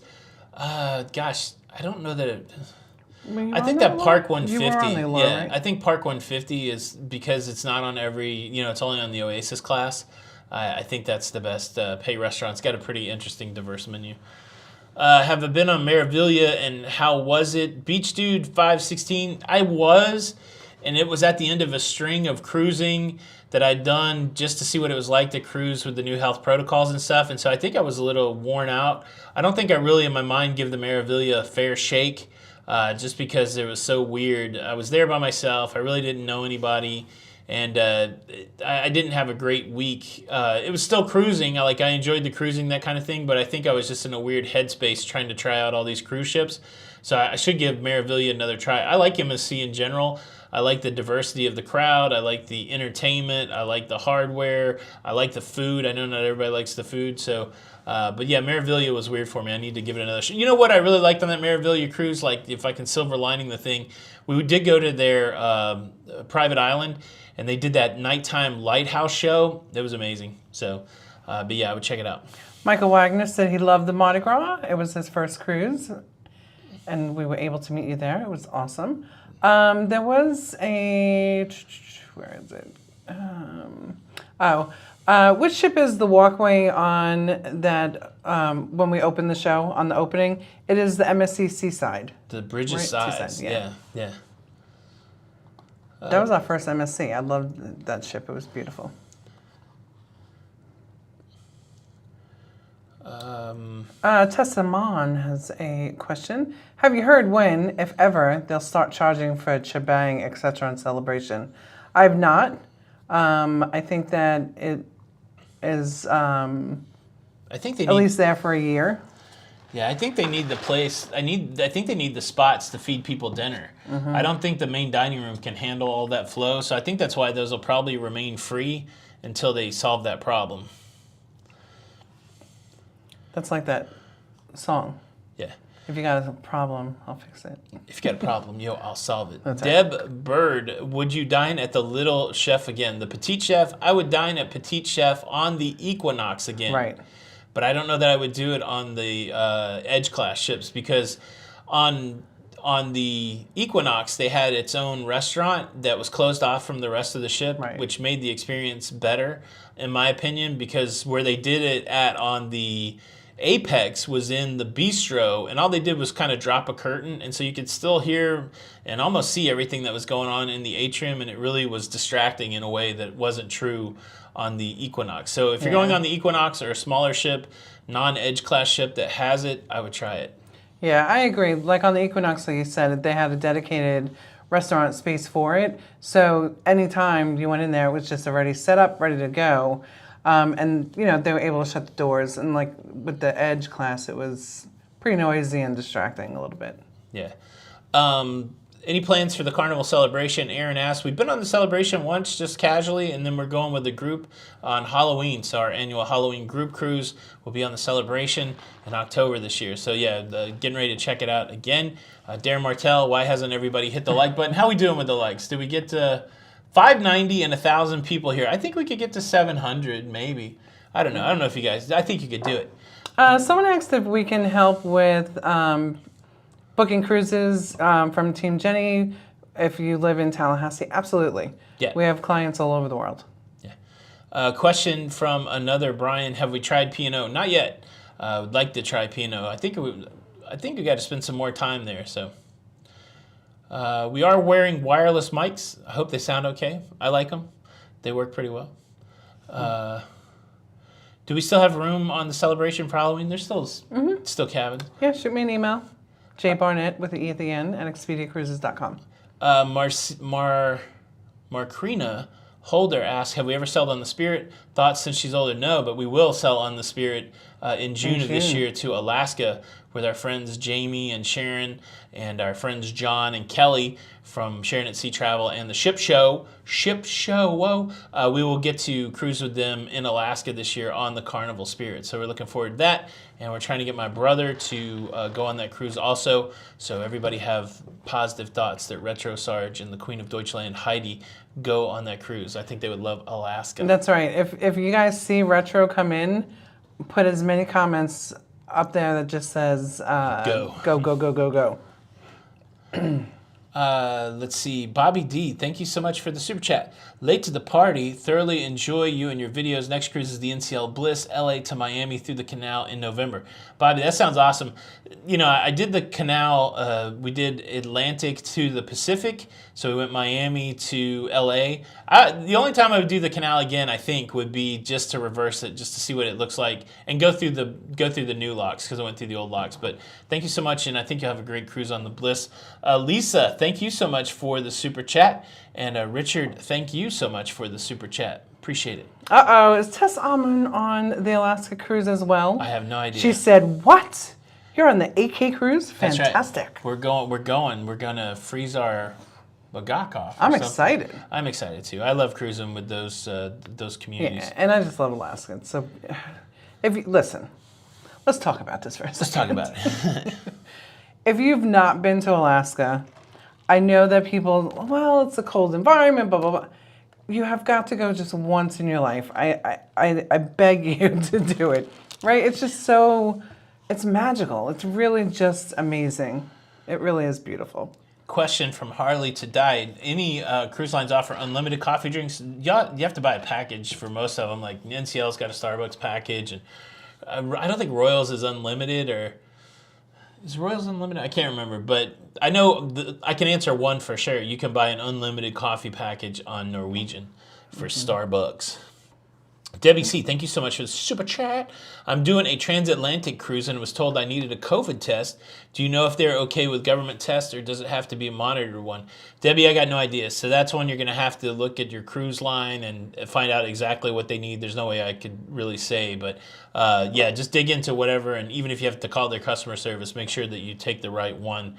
Gosh, I don't know that it... I think that Park 150, you were on the Allure, right? I think Park 150 is because it's not on every, it's only on the Oasis class. I think that's the best pay restaurant. It's got a pretty interesting, diverse menu. Have I been on Meraviglia and how was it? Beach Dude 516, I was, and it was at the end of a string of cruising that I'd done just to see what it was like to cruise with the new health protocols and stuff, and so I think I was a little worn out. I don't think I really, in my mind, give the Meraviglia a fair shake. Just because it was so weird. I was there by myself. I really didn't know anybody, and I didn't have a great week. It was still cruising. I enjoyed the cruising, that kind of thing, but I think I was just in a weird headspace trying to try out all these cruise ships. So I should give Meraviglia another try. I like MSC in general. I like the diversity of the crowd. I like the entertainment. I like the hardware. I like the food. I know not everybody likes the food, so... but yeah, Meraviglia was weird for me. I need to give it another shot. You know what I really liked on that Meraviglia cruise? Like, if I can silver lining the thing, we did go to their private island, and they did that nighttime lighthouse show. It was amazing. So, but yeah, I would check it out. Michael Wagner said he loved the Mardi Gras. It was his first cruise, and we were able to meet you there. It was awesome. There was a... Where is it? Which ship is the walkway on that when we open the show on the opening? It is the MSC Seaside. The bridge of Right, size. Seaside, yeah. Yeah. That was our first MSC. I loved that ship. It was beautiful. Tessamon has a question. Have you heard when, if ever, they'll start charging for shebang, etc. on Celebration? I've not. I think that it is I think they at need, least there for a year. Yeah, I think they need the place. I think they need the spots to feed people dinner. I don't think the main dining room can handle all that flow. So I think that's why those will probably remain free until they solve that problem. That's like that song. Yeah. If you got a problem, I'll fix it. If you got a problem, I'll solve it. That's Deb Bird, would you dine at the Little Chef again? The Petite Chef, I would dine at Petite Chef on the Equinox again. Right. But I don't know that I would do it on the Edge class ships because on the Equinox, they had its own restaurant that was closed off from the rest of the ship, Right. which made the experience better, in my opinion, because where they did it at on the Apex was in the bistro, and all they did was kind of drop a curtain, and so you could still hear and almost see everything that was going on in the atrium, and it really was distracting in a way that wasn't true on the Equinox. So if you're going on the Equinox or a smaller ship, non-Edge class ship that has it, I would try it. Yeah, I agree. Like on the Equinox, like you said, they had a dedicated restaurant space for it. So anytime you went in there, it was just already set up, ready to go. And, they were able to shut the doors. And like with the Edge class, it was pretty noisy and distracting a little bit. Yeah. Any plans for the Carnival celebration? Aaron asked. We've been on the celebration once, just casually, and then we're going with the group on Halloween. So our annual Halloween group cruise will be on the celebration in October this year. So yeah, getting ready to check it out again. Darren Martell, why hasn't everybody hit the like button? How we doing with the likes? Did we get to 590 and 1,000 people here? I think we could get to 700, maybe. I don't know. I don't know if you guys. I think you could do it. Someone asked if we can help with booking cruises from Team Jenny if you live in Tallahassee. Absolutely. Yeah. We have clients all over the world. Yeah. Question from another Brian. Have we tried P&O? Not yet. Would like to try P&O. I think we got to spend some more time there. So we are wearing wireless mics. I hope they sound okay. I like them. They work pretty well. Do we still have room on the celebration for Halloween? There's still cabins. Yeah, shoot me an email. jbarnett with the E at the end at expediacruises.com. Markrina Holder asks, have we ever sailed on the Spirit? Thoughts since she's older? No, but we will sail on the Spirit in June of this year to Alaska with our friends Jamie and Sharon and our friends John and Kelly from Sharon at Sea Travel and the Ship Show, we will get to cruise with them in Alaska this year on the Carnival Spirit. So we're looking forward to that, and we're trying to get my brother to go on that cruise also. So everybody have positive thoughts that Retro Sarge and the Queen of Deutschland, Heidi, go on that cruise. I think they would love Alaska. That's right. If you guys see Retro come in, put as many comments up there that just says Go. Go. Let's see. Bobby D, thank you so much for the super chat. Late to the party. Thoroughly enjoy you and your videos. Next cruise is the NCL Bliss, LA to Miami through the canal in November. Bobby, that sounds awesome. I did the canal. We did Atlantic to the Pacific. So we went Miami to LA. The only time I would do the canal again, I think, would be just to reverse it, just to see what it looks like, and go through the new locks because I went through the old locks. But thank you so much, and I think you'll have a great cruise on the Bliss. Lisa, thank you so much for the super chat, and Richard, thank you so much for the super chat. Appreciate it. Is Tess Amon on the Alaska cruise as well? I have no idea. She said, "What? You're on the AK cruise? That's right. Fantastic! We're going. We're gonna freeze our bagak off. I'm excited. I'm excited too. I love cruising with those communities. Yeah, and I just love Alaska. So, if you listen, let's talk about this for a second. Let's talk about it. If you've not been to Alaska, I know that people, well, it's a cold environment, blah blah blah. You have got to go just once in your life. I beg you to do it. Right? It's just it's magical. It's really just amazing. It really is beautiful. question from Harley to Die. Any cruise lines offer unlimited coffee drinks? You have to buy a package for most of them. Like NCL's got a Starbucks package, and I don't think Royals is unlimited, or is Royals unlimited? I can't remember, but I know I can answer one for sure. You can buy an unlimited coffee package on Norwegian for Starbucks. Debbie C, thank you so much for the super chat. I'm doing a transatlantic cruise and was told I needed a COVID test. Do you know if they're okay with government tests, or does it have to be a monitored one? Debbie, I got no idea. So that's one you're going to have to look at your cruise line and find out exactly what they need. There's no way I could really say, but yeah, just dig into whatever. And even if you have to call their customer service, make sure that you take the right one.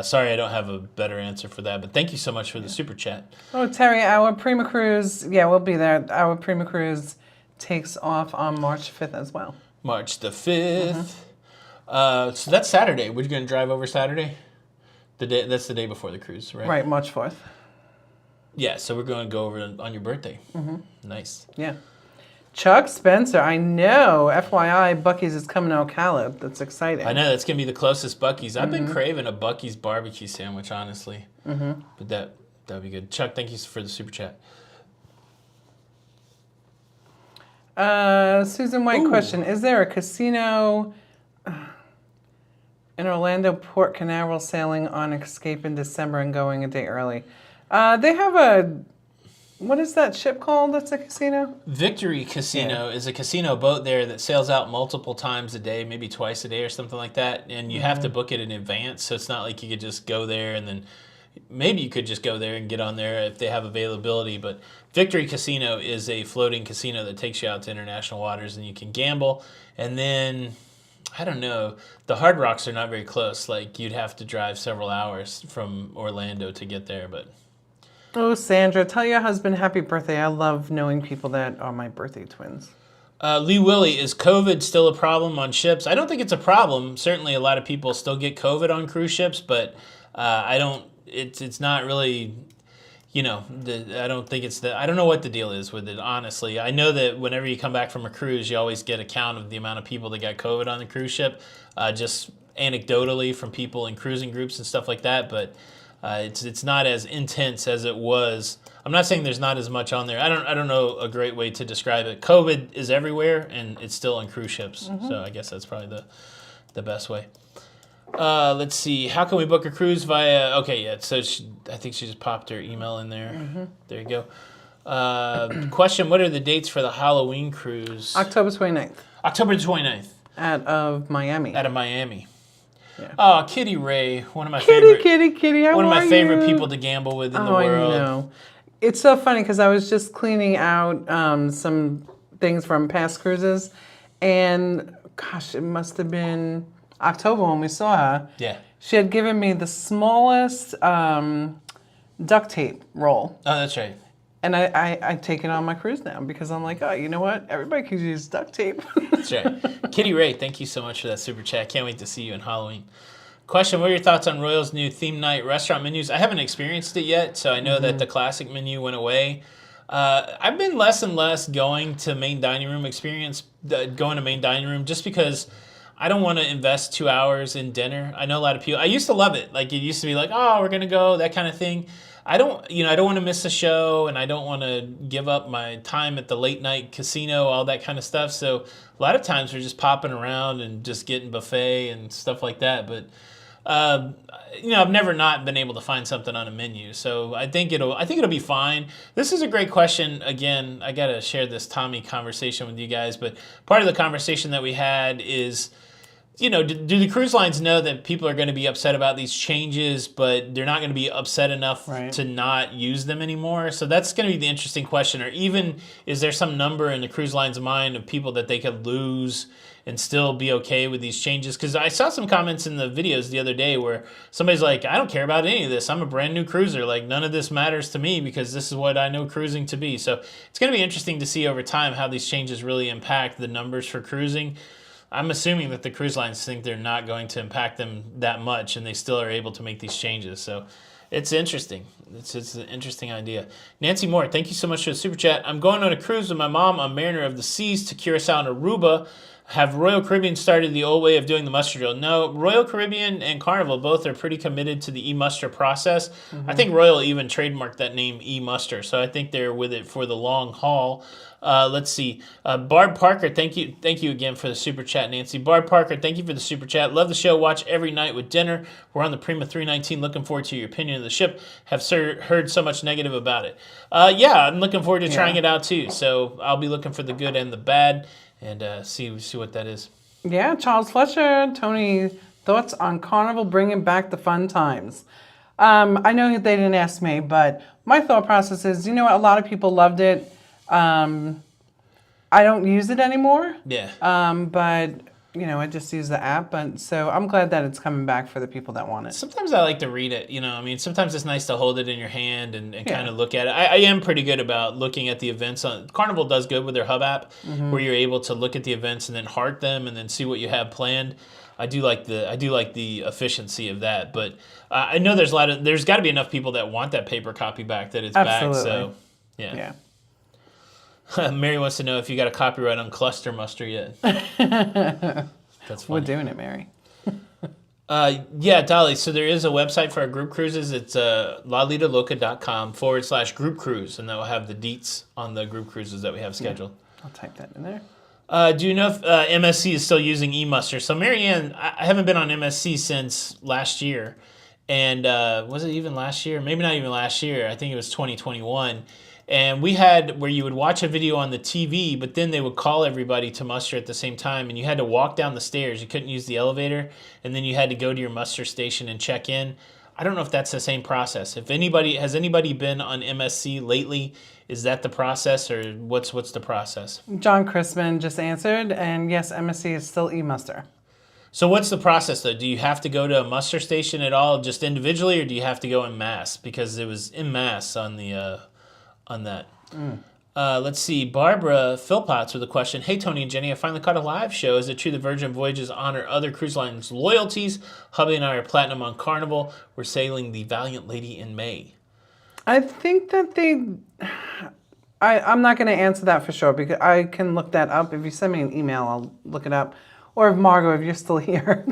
Sorry, I don't have a better answer for that, but thank you so much for the super chat. Oh, Terry, our Prima cruise, yeah, we'll be there. Our Prima cruise takes off on March 5th as well. March the 5th. So that's Saturday. We're going to drive over Saturday? That's the day before the cruise, right? Right, March 4th. Yeah, so we're going to go over on your birthday. Nice. Yeah. Chuck Spencer, I know. FYI, Buc-ee's is coming to Ocala. That's exciting. I know, that's going to be the closest Buc-ee's. I've been craving a Buc-ee's barbecue sandwich, honestly. But that would be good. Chuck, thank you for the super chat. Susan White question, is there a casino in Orlando, Port Canaveral sailing on Escape in December and going a day early? They have what is that ship called that's a casino? Victory Casino is a casino boat there that sails out multiple times a day, maybe twice a day or something like that. And you have to book it in advance, so it's not like you could just go there and then maybe you could just go there and get on there if they have availability. But Victory Casino is a floating casino that takes you out to international waters and you can gamble. And then, I don't know, the Hard Rocks are not very close. Like, you'd have to drive several hours from Orlando to get there. But Oh, Sandra, tell your husband happy birthday. I love knowing people that are my birthday twins. Lee Willie, is COVID still a problem on ships? I don't think it's a problem. Certainly a lot of people still get COVID on cruise ships, but it's not really, I don't think it's I don't know what the deal is with it, honestly. I know that whenever you come back from a cruise, you always get a count of the amount of people that got COVID on the cruise ship, just anecdotally from people in cruising groups and stuff like that, but it's not as intense as it was. I'm not saying there's not as much on there. I don't know a great way to describe it. COVID is everywhere, and it's still on cruise ships, so I guess that's probably the best way. Let's see. How can we book a cruise via... Okay, yeah. So I think she just popped her email in there. There you go. Question, what are the dates for the Halloween cruise? October 29th. October 29th. Out of Miami. Out of Miami. Yeah. Oh, Kitty Ray. One of my favorite... Kitty, how One of my are favorite you? people to gamble with in the I world. know. It's so funny because I was just cleaning out some things from past cruises, and gosh, it must have been October when we saw her. Yeah. She had given me the smallest duct tape roll. Oh, that's right. And I take it on my cruise now because I'm like, oh, you know what? Everybody can use duct tape. That's right. Kitty Ray, thank you so much for that super chat. Can't wait to see you in Halloween. Question, what are your thoughts on Royal's new theme night restaurant menus? I haven't experienced it yet, so I know that the classic menu went away. I've been less and less going to main dining room just because I don't want to invest 2 hours in dinner. I know a lot of people, I used to love it. Like, it used to be like, oh, we're going to go, that kind of thing. I don't want to miss a show, and I don't want to give up my time at the late night casino, all that kind of stuff. So a lot of times we're just popping around and just getting buffet and stuff like that. But I've never not been able to find something on a menu, so I think it'll be fine. This is a great question. Again, I gotta share this Tommy conversation with you guys, but part of the conversation that we had is, do the cruise lines know that people are going to be upset about these changes, but they're not going to be upset enough to not use them anymore? So that's going to be the interesting question. Or even, is there some number in the cruise line's mind of people that they could lose and still be okay with these changes? Because I saw some comments in the videos the other day where somebody's like, I don't care about any of this. I'm a brand new cruiser. Like, none of this matters to me because this is what I know cruising to be. So it's going to be interesting to see over time how these changes really impact the numbers for cruising. I'm assuming that the cruise lines think they're not going to impact them that much, and they still are able to make these changes. So it's interesting. It's an interesting idea. Nancy Moore, thank you so much for the super chat. I'm going on a cruise with my mom on Mariner of the Seas to Curacao and Aruba. Have Royal Caribbean started the old way of doing the muster drill? No, Royal Caribbean and Carnival both are pretty committed to the e-muster process. I think Royal even trademarked that name e-muster, so I think they're with it for the long haul. Let's see. Barb Parker, thank you again for the super chat, Nancy. Barb Parker, thank you for the super chat. Love the show. Watch every night with dinner. We're on the Prima 319. Looking forward to your opinion of the ship. Have heard so much negative about it. Yeah, I'm looking forward to trying it out too. So I'll be looking for the good and the bad, and see what that is. Yeah, Charles Fletcher, Tony, thoughts on Carnival bringing back the fun times? I know they didn't ask me, but my thought process is, a lot of people loved it. I don't use it anymore. Yeah. But I just use the app. But so I'm glad that it's coming back for the people that want it. Sometimes I like to read it. Sometimes it's nice to hold it in your hand and kind of look at it. I am pretty good about looking at the events. Carnival does good with their hub app, where you're able to look at the events and then heart them and then see what you have planned. I do like the efficiency of that. But I know there's got to be enough people that want that paper copy back that it's Absolutely. back. So yeah. Mary wants to know if you got a copyright on Cluster Muster yet. That's funny. We're doing it, Mary. Yeah, Dolly. So there is a website for our group cruises. It's lalitaloca.com/group cruise, and that will have the deets on the group cruises that we have scheduled. I'll type that in there. Do you know if MSC is still using eMuster? So Marianne, I haven't been on MSC since last year. And was it even last year? Maybe not even last year. I think it was 2021. And we had where you would watch a video on the TV, but then they would call everybody to muster at the same time, and you had to walk down the stairs. You couldn't use the elevator, and then you had to go to your muster station and check in. I don't know if that's the same process. If has anybody been on MSC lately? Is that the process, or what's the process? John Chrisman just answered, and yes, MSC is still eMuster. So what's the process, though? Do you have to go to a muster station at all, just individually, or do you have to go en masse? Because it was en masse on the on that. Let's see. Barbara Philpotts with a question. Hey, Tony and Jenny, I finally caught a live show. Is it true the Virgin Voyages honor other cruise lines' loyalties? Hubby and I are platinum on Carnival. We're sailing the Valiant Lady in May. I think that I'm not going to answer that for sure because I can look that up. If you send me an email, I'll look it up. Or if Margot, if you're still here.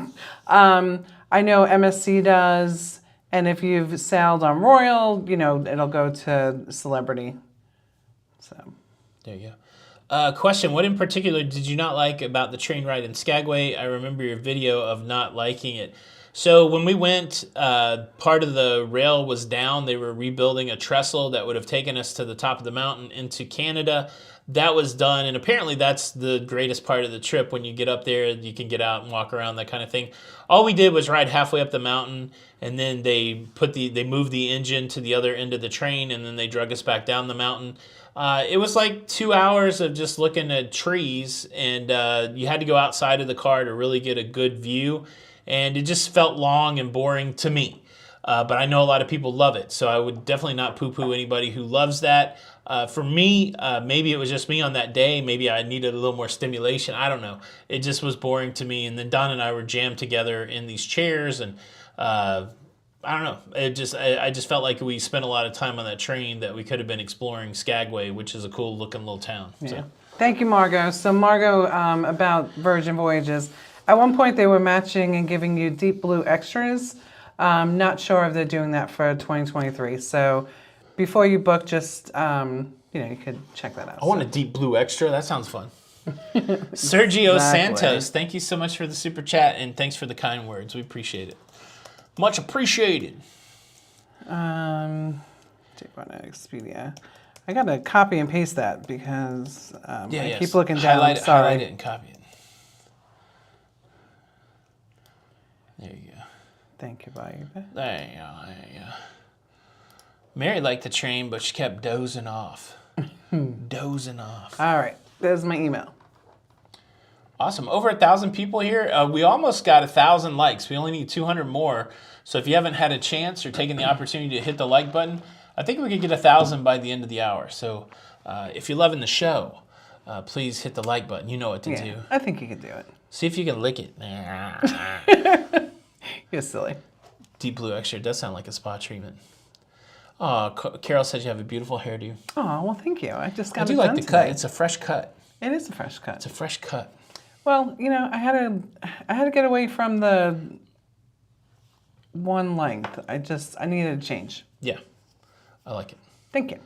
I know MSC does. And if you've sailed on Royal, it'll go to Celebrity. So there you go. Question, what in particular did you not like about the train ride in Skagway? I remember your video of not liking it. So when we went, part of the rail was down. They were rebuilding a trestle that would have taken us to the top of the mountain into Canada. That was done, and apparently that's the greatest part of the trip. When you get up there, you can get out and walk around, that kind of thing. All we did was ride halfway up the mountain, and then they moved the engine to the other end of the train, and then they drug us back down the mountain. It was like 2 hours of just looking at trees, and you had to go outside of the car to really get a good view, and it just felt long and boring to me. But I know a lot of people love it, so I would definitely not poo-poo anybody who loves that. For me, maybe it was just me on that day. Maybe I needed a little more stimulation. I don't know. It just was boring to me. And then Don and I were jammed together in these chairs, and I don't know. I just felt like we spent a lot of time on that train that we could have been exploring Skagway, which is a cool looking little town. yeah. So. Thank you, Margot. So Margot, about Virgin Voyages. At one point, they were matching and giving you deep blue extras. Not sure if they're doing that for 2023. So before you book, just you could check that out. I want a deep blue extra. That sounds fun. Sergio Exactly. Santos, thank you so much for the super chat, and thanks for the kind words. We appreciate it. Much appreciated. Take one at Expedia. I got to copy and paste that because I keep looking down. Highlight it and copy it. There you go. Thank you, Bobby. There you go. Mary liked the train, but she kept dozing off. Dozing off. All right, there's my email. Awesome. Over 1,000 people here. We almost got 1,000 likes. We only need 200 more. So if you haven't had a chance or taken the opportunity to hit the like button, I think we could get 1,000 by the end of the hour. So if you're loving the show, please hit the like button. You know what to do. I think you can do it. See if you can lick it. You're silly. Deep blue extra does sound like a spa treatment. Oh, Carol says you have a beautiful hairdo. Oh, well, thank you. I just got I do like the cut. It's a fresh cut. It is a fresh cut. It's a fresh cut. Well, I had to get away from the one length. I needed a change. Yeah, I like it. Thank you.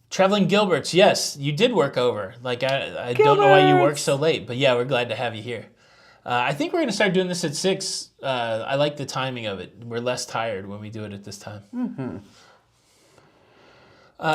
Traveling Gilberts, yes, you did work over. Like, I don't know why you work so late, but yeah, we're glad to have you here. I think we're going to start doing this at 6. I like the timing of it. We're less tired when we do it at this time. Mm-hmm.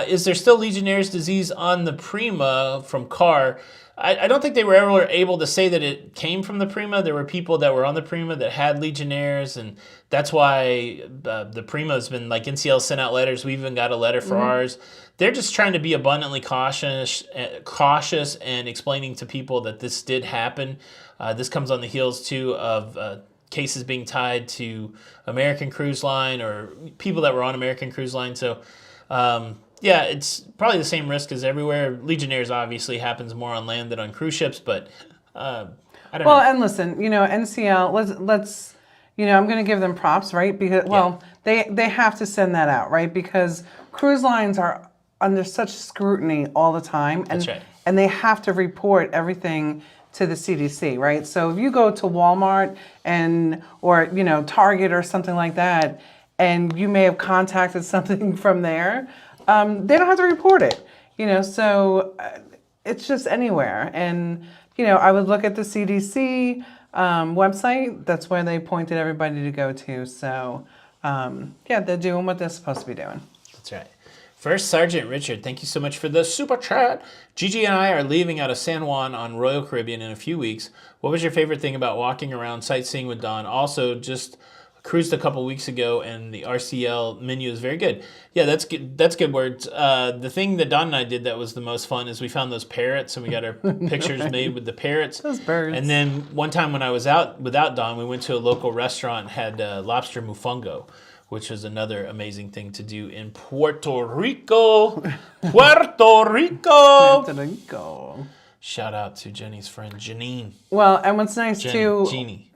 Is there still Legionnaire's disease on the Prima from Carr? I don't think they were ever able to say that it came from the Prima. There were people that were on the Prima that had Legionnaires, and that's why the Prima has been, like, NCL sent out letters. We even got a letter for ours. They're just trying to be abundantly cautious and explaining to people that this did happen. This comes on the heels, too, of cases being tied to American Cruise Line or people that were on American Cruise Line. So, yeah, it's probably the same risk as everywhere. Legionnaires obviously happens more on land than on cruise ships, but I don't know. Well, and listen, NCL, let's I'm going to give them props, right? Because they have to send that out, right? Because cruise lines are under such scrutiny all the time, and That's right. and they have to report everything to the CDC, right? So if you go to Walmart or Target or something like that, and you may have contacted something from there, they don't have to report it, so it's just anywhere. And, I would look at the CDC website. That's where they pointed everybody to go to. So, they're doing what they're supposed to be doing. That's right. First Sergeant Richard, thank you so much for the super chat. Gigi and I are leaving out of San Juan on Royal Caribbean in a few weeks. What was your favorite thing about walking around sightseeing with Don? Also, just cruised a couple weeks ago, and the RCL menu is very good. Yeah, that's good. That's good words. The thing that Don and I did that was the most fun is we found those parrots, and we got our pictures made with the parrots. Those birds. And then one time when I was out without Don, we went to a local restaurant and had lobster mofongo, which was another amazing thing to do in Puerto Rico. Puerto Rico! Puerto Rico. Shout out to Jenny's friend, Janine. Well, and what's nice too... Jeannie.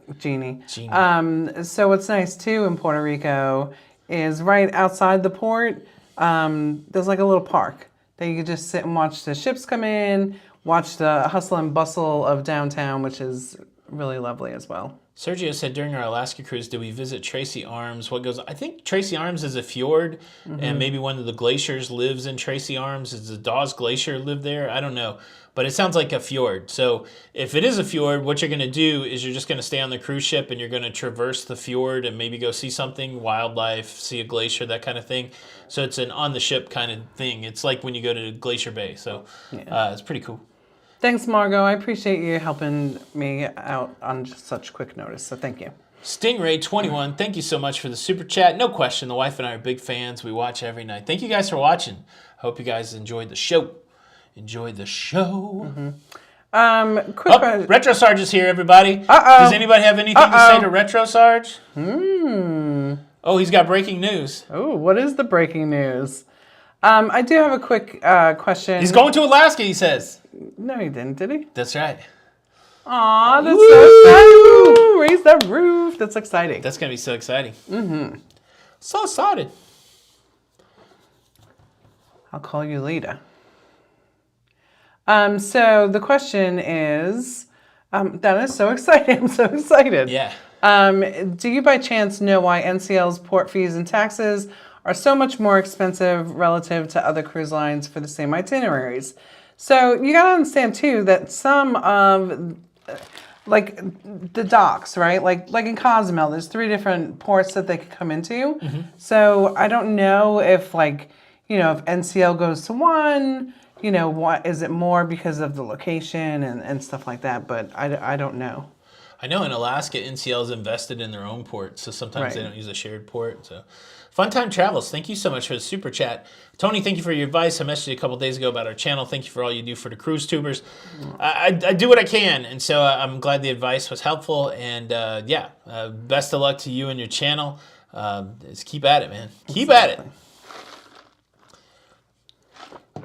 So what's nice too in Puerto Rico is right outside the port, there's like a little park that you could just sit and watch the ships come in, watch the hustle and bustle of downtown, which is really lovely as well. Sergio said during our Alaska cruise, did we visit Tracy Arms? I think Tracy Arms is a fjord, and maybe one of the glaciers lives in Tracy Arms. Does the Dawes Glacier live there? I don't know. But it sounds like a fjord. So if it is a fjord, what you're going to do is you're just going to stay on the cruise ship and you're going to traverse the fjord and maybe go see something, wildlife, see a glacier, that kind of thing. So it's an on-the-ship kind of thing. It's like when you go to Glacier Bay. So it's pretty cool. Thanks, Margot. I appreciate you helping me out on just such quick notice. So thank you. Stingray21, thank you so much for the super chat. No question, the wife and I are big fans. We watch every night. Thank you guys for watching. Hope you guys enjoyed the show. Enjoy the show. Quick question. Retro Sarge is here, everybody. Uh-oh. Does anybody have anything to say to Retro Sarge? Oh, he's got breaking news. Oh, what is the breaking news? I do have a quick question. He's going to Alaska, he says. No, he didn't, did he? That's right. Aw, that's so exciting. Woo! Raise that roof. That's exciting. That's going to be so exciting. So excited. I'll call you later. So the question is, that is so exciting. I'm so excited. Yeah. Do you by chance know why NCL's port fees and taxes are so much more expensive relative to other cruise lines for the same itineraries? So you got to understand too that some of like the docks, right? Like in Cozumel, there's 3 different ports that they could come into. So I don't know if if NCL goes to one, what is it more because of the location and stuff like that? But I don't know. I know in Alaska, NCL is invested in their own port, so sometimes they don't use a shared port. So, Fun Time Travels, thank you so much for the super chat. Tony, thank you for your advice. I messaged you a couple days ago about our channel. Thank you for all you do for the cruise tubers. I do what I can, and so I'm glad the advice was helpful. And best of luck to you and your channel. Just keep at it, man. Keep at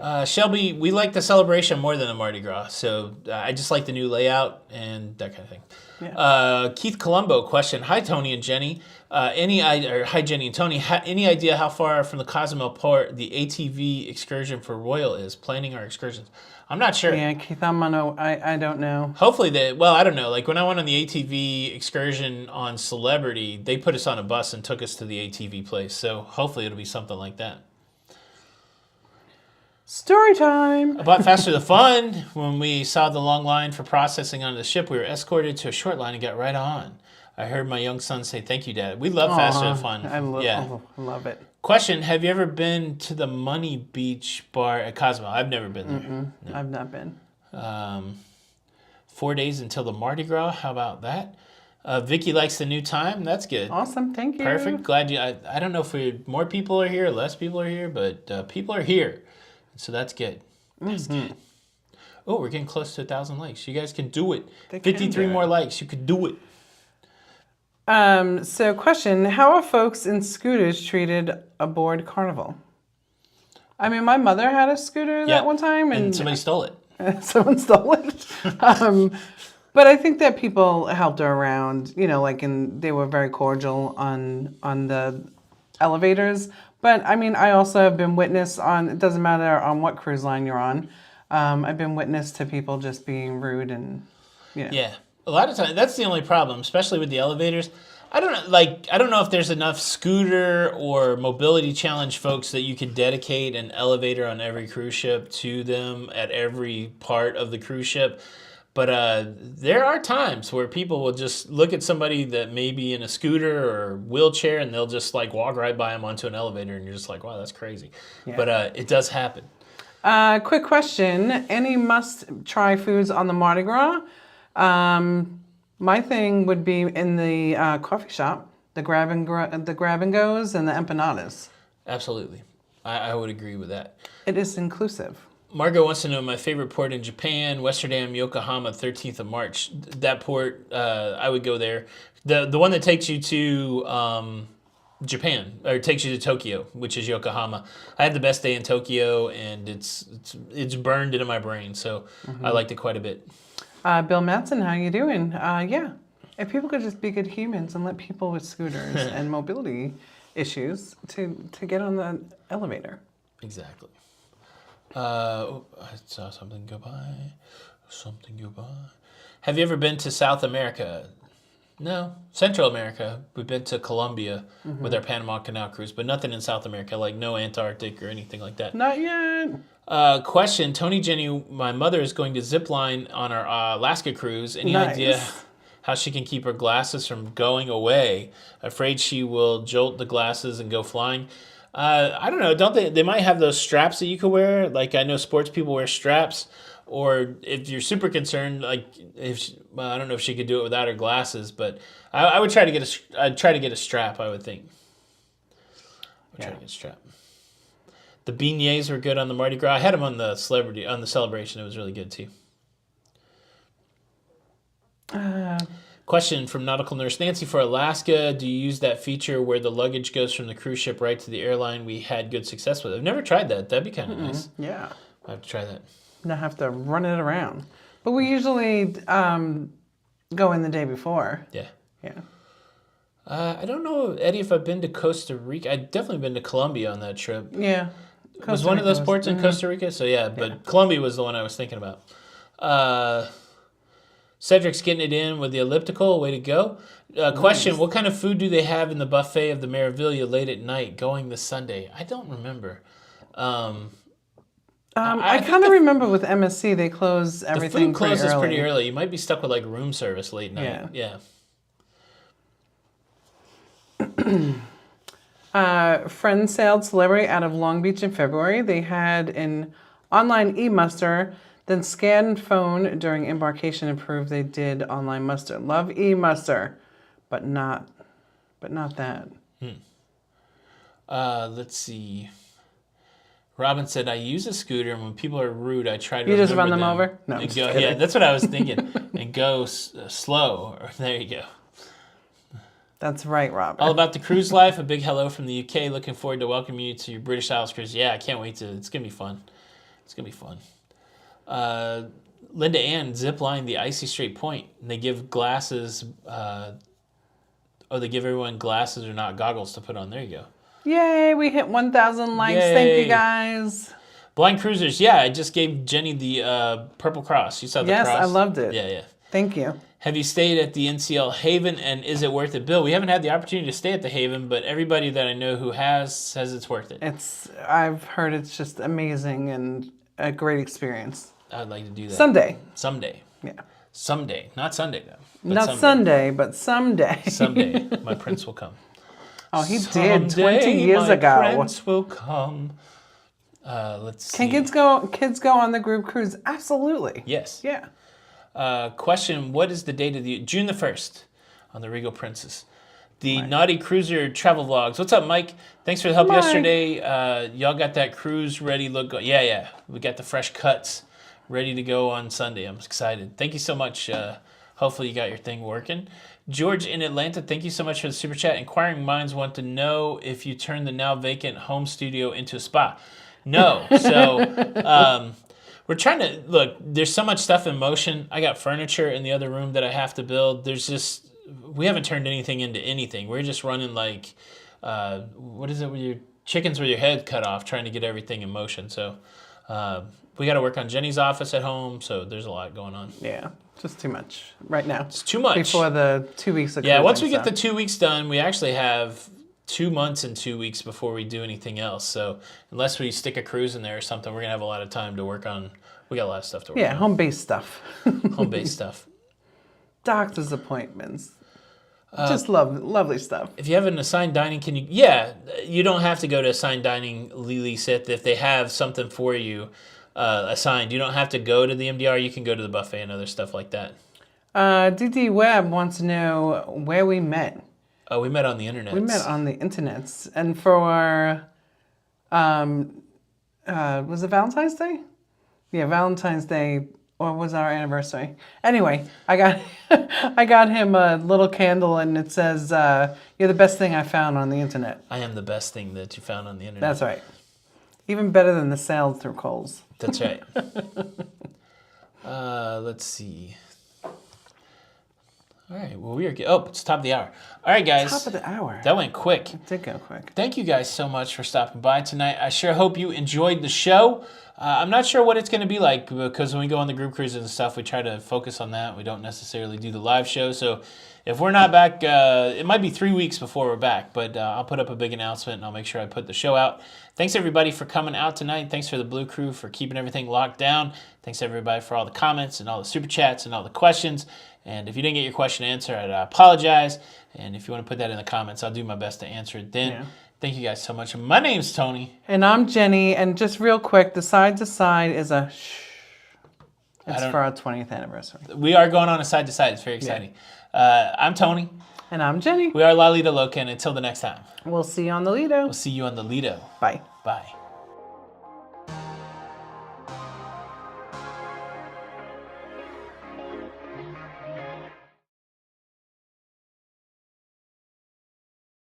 it. Shelby, we like the celebration more than the Mardi Gras, so I just like the new layout and that kind of thing. Keith Colombo question. Hi, Tony and Jenny. Hi, Jenny and Tony. Any idea how far from the Cozumel port the ATV excursion for Royal is? Planning our excursions. I'm not sure. Yeah, Keith, I don't know. Hopefully I don't know. Like when I went on the ATV excursion on Celebrity, they put us on a bus and took us to the ATV place. So hopefully it'll be something like that. Story time. About Faster the Fun, when we saw the long line for processing on the ship, we were escorted to a short line and got right on. I heard my young son say, "Thank you, Dad." We love Faster the Fun. I love it. Question, have you ever been to the Money Beach bar at Cozumel? I've never been there. No. I've not been. 4 days until the Mardi Gras. How about that? Vicky likes the new time. That's good. Awesome. Thank you. Perfect. Glad you. I don't know if more people are here, less people are here, but people are here. So that's good. That's good. Oh, we're getting close to 1,000 likes. You guys can do it. 53 more likes. You could do it. So question, how are folks in scooters treated aboard Carnival? I mean, my mother had a scooter that one time. And somebody stole it. Someone stole it. But I think that people helped her around, they were very cordial on the elevators. But I mean, I also have been witness on, it doesn't matter on what cruise line you're on. I've been witness to people just being rude and, Yeah. A lot of times, that's the only problem, especially with the elevators. I don't know if there's enough scooter or mobility challenge folks that you could dedicate an elevator on every cruise ship to them at every part of the cruise ship. But there are times where people will just look at somebody that may be in a scooter or wheelchair and they'll just like walk right by them onto an elevator and you're just like, wow, that's crazy. Yeah. But it does happen. Quick question. Any must-try foods on the Mardi Gras? My thing would be in the coffee shop, the grab and goes and the empanadas. Absolutely. I would agree with that. It is inclusive. Margot wants to know my favorite port in Japan, Westerdam, Yokohama, 13th of March. That port, I would go there. The one that takes you to Japan, or takes you to Tokyo, which is Yokohama. I had the best day in Tokyo, and it's burned into my brain, so I liked it quite a bit. Bill Matson, how you doing? Yeah, if people could just be good humans and let people with scooters and mobility issues to get on the elevator. Exactly. I saw something go by. Have you ever been to South America? No. Central America. We've been to Colombia with our Panama Canal cruise, but nothing in South America, like no Antarctic or anything like that. Not yet. Question, Tony, Jenny, my mother is going to zip line on our Alaska cruise. Any idea how she can keep her glasses from going away? Afraid she will jolt the glasses and go flying. I don't know. Don't they might have those straps that you could wear. Like I know sports people wear straps. Or if you're super concerned, like I don't know if she could do it without her glasses, but I would try to get a strap. I would think. Try to get a strap. The beignets were good on the Mardi Gras. I had them on the celebration. It was really good too. Question from Nautical Nurse Nancy for Alaska. Do you use that feature where the luggage goes from the cruise ship right to the airline? We had good success with it. I've never tried that. That'd be kind of nice. Yeah. I have to try that. Not have to run it around. But we usually go in the day before. Yeah. Yeah. I don't know, Eddie, if I've been to Costa Rica. I've definitely been to Colombia on that trip. Yeah. Was one of those ports in Costa Rica? So yeah, but Colombia was the one I was thinking about. Cedric's getting it in with the elliptical. Way to go. Question, what kind of food do they have in the buffet of the Meraviglia late at night going this Sunday? I don't remember. I kind of remember with MSC, they close everything the food closes pretty early. You might be stuck with like room service late night. Yeah. Friends sailed Celebrity out of Long Beach in February. They had an online e-muster, then scanned phone during embarkation and proved they did online muster. Love e-muster, but not that. Let's see. Robin said, I use a scooter, and when people are rude, I try to You just run them them over? No, and go, yeah, that's what I was thinking. And go slow. There you go. That's right, Robin. All about the cruise life. A big hello from the UK. Looking forward to welcoming you to your British Isles cruise. Yeah, I can't wait to. It's going to be fun. It's going to be fun. Linda Ann ziplined the Icy Straight Point. And they give glasses. They give everyone glasses or not goggles to put on. There you go. Yay, we hit 1,000 likes. Yay. Thank you, guys. Blind Cruisers. Yeah, I just gave Jenny the purple cross. You saw the cross? Yes, I loved it. Yeah. Thank you. Have you stayed at the NCL Haven, and is it worth it, Bill? We haven't had the opportunity to stay at the Haven, but everybody that I know who has says it's worth it. I've heard it's just amazing and a great experience. I'd like to do that. Someday. Yeah. Someday. Not Sunday, though. Not Sunday, but someday. Someday. My prince will come. Oh, he did 20 years ago. My prince will come. Let's see. Can kids go on the group cruise? Absolutely. Yes. Yeah. Question, what is the date of June the 1st on the Regal Princess? The Naughty Cruiser travel vlogs. What's up, Mike? Thanks for the help yesterday. Y'all got that cruise ready. Yeah. We got the fresh cuts ready to go on Sunday. I'm excited. Thank you so much. Hopefully you got your thing working. George in Atlanta, thank you so much for the super chat. Inquiring minds want to know if you turn the now vacant home studio into a spa. No. So we're trying to, look, there's so much stuff in motion. I got furniture in the other room that I have to build. We haven't turned anything into anything. We're just running like, what is it with your chickens with your head cut off, trying to get everything in motion. So we got to work on Jenny's office at home. So there's a lot going on. Yeah, just too much right now. It's too much. Before the 2 weeks of Yeah, once we get the 2 weeks done, we actually have 2 months and 2 weeks before we do anything else. So unless we stick a cruise in there or something, we're going to have a lot of time to work on. We got a lot of stuff to work on. Yeah, home-based stuff. Home-based stuff. Doctor's appointments. Just lovely stuff. If you have an assigned dining, you don't have to go to assigned dining, Lily Sith. If they have something for you assigned, you don't have to go to the MDR. You can go to the buffet and other stuff like that. DD Webb wants to know where we met. Oh, we met on the internet. We met on the internets. And for was it Valentine's Day? Yeah, Valentine's Day, or was our anniversary? Anyway, I got him a little candle, and it says, "You're the best thing I found on the internet." I am the best thing that you found on the internet. That's right. Even better than the sale through Kohl's. That's right. Let's see. All right, well, we are good. Oh, it's top of the hour. All right, guys. Top of the hour. That went quick. It did go quick. Thank you guys so much for stopping by tonight. I sure hope you enjoyed the show. I'm not sure what it's going to be like because when we go on the group cruises and stuff, we try to focus on that. We don't necessarily do the live show. So if we're not back, it might be 3 weeks before we're back, but I'll put up a big announcement and I'll make sure I put the show out. Thanks, everybody, for coming out tonight. Thanks for the Blue Crew for keeping everything locked down. Thanks, everybody, for all the comments and all the super chats and all the questions. And if you didn't get your question answered, I apologize. And if you want to put that in the comments, I'll do my best to answer it then. Yeah. Thank you guys so much. My name's Tony. And I'm Jenny. And just real quick, the side to side is a shh. It's for our 20th anniversary. We are going on a side to side. It's very exciting. Yeah. I'm Tony. And I'm Jenny. We are La Lido Loca. And until the next time, we'll see you on the Lido. We'll see you on the Lido. Bye. Bye.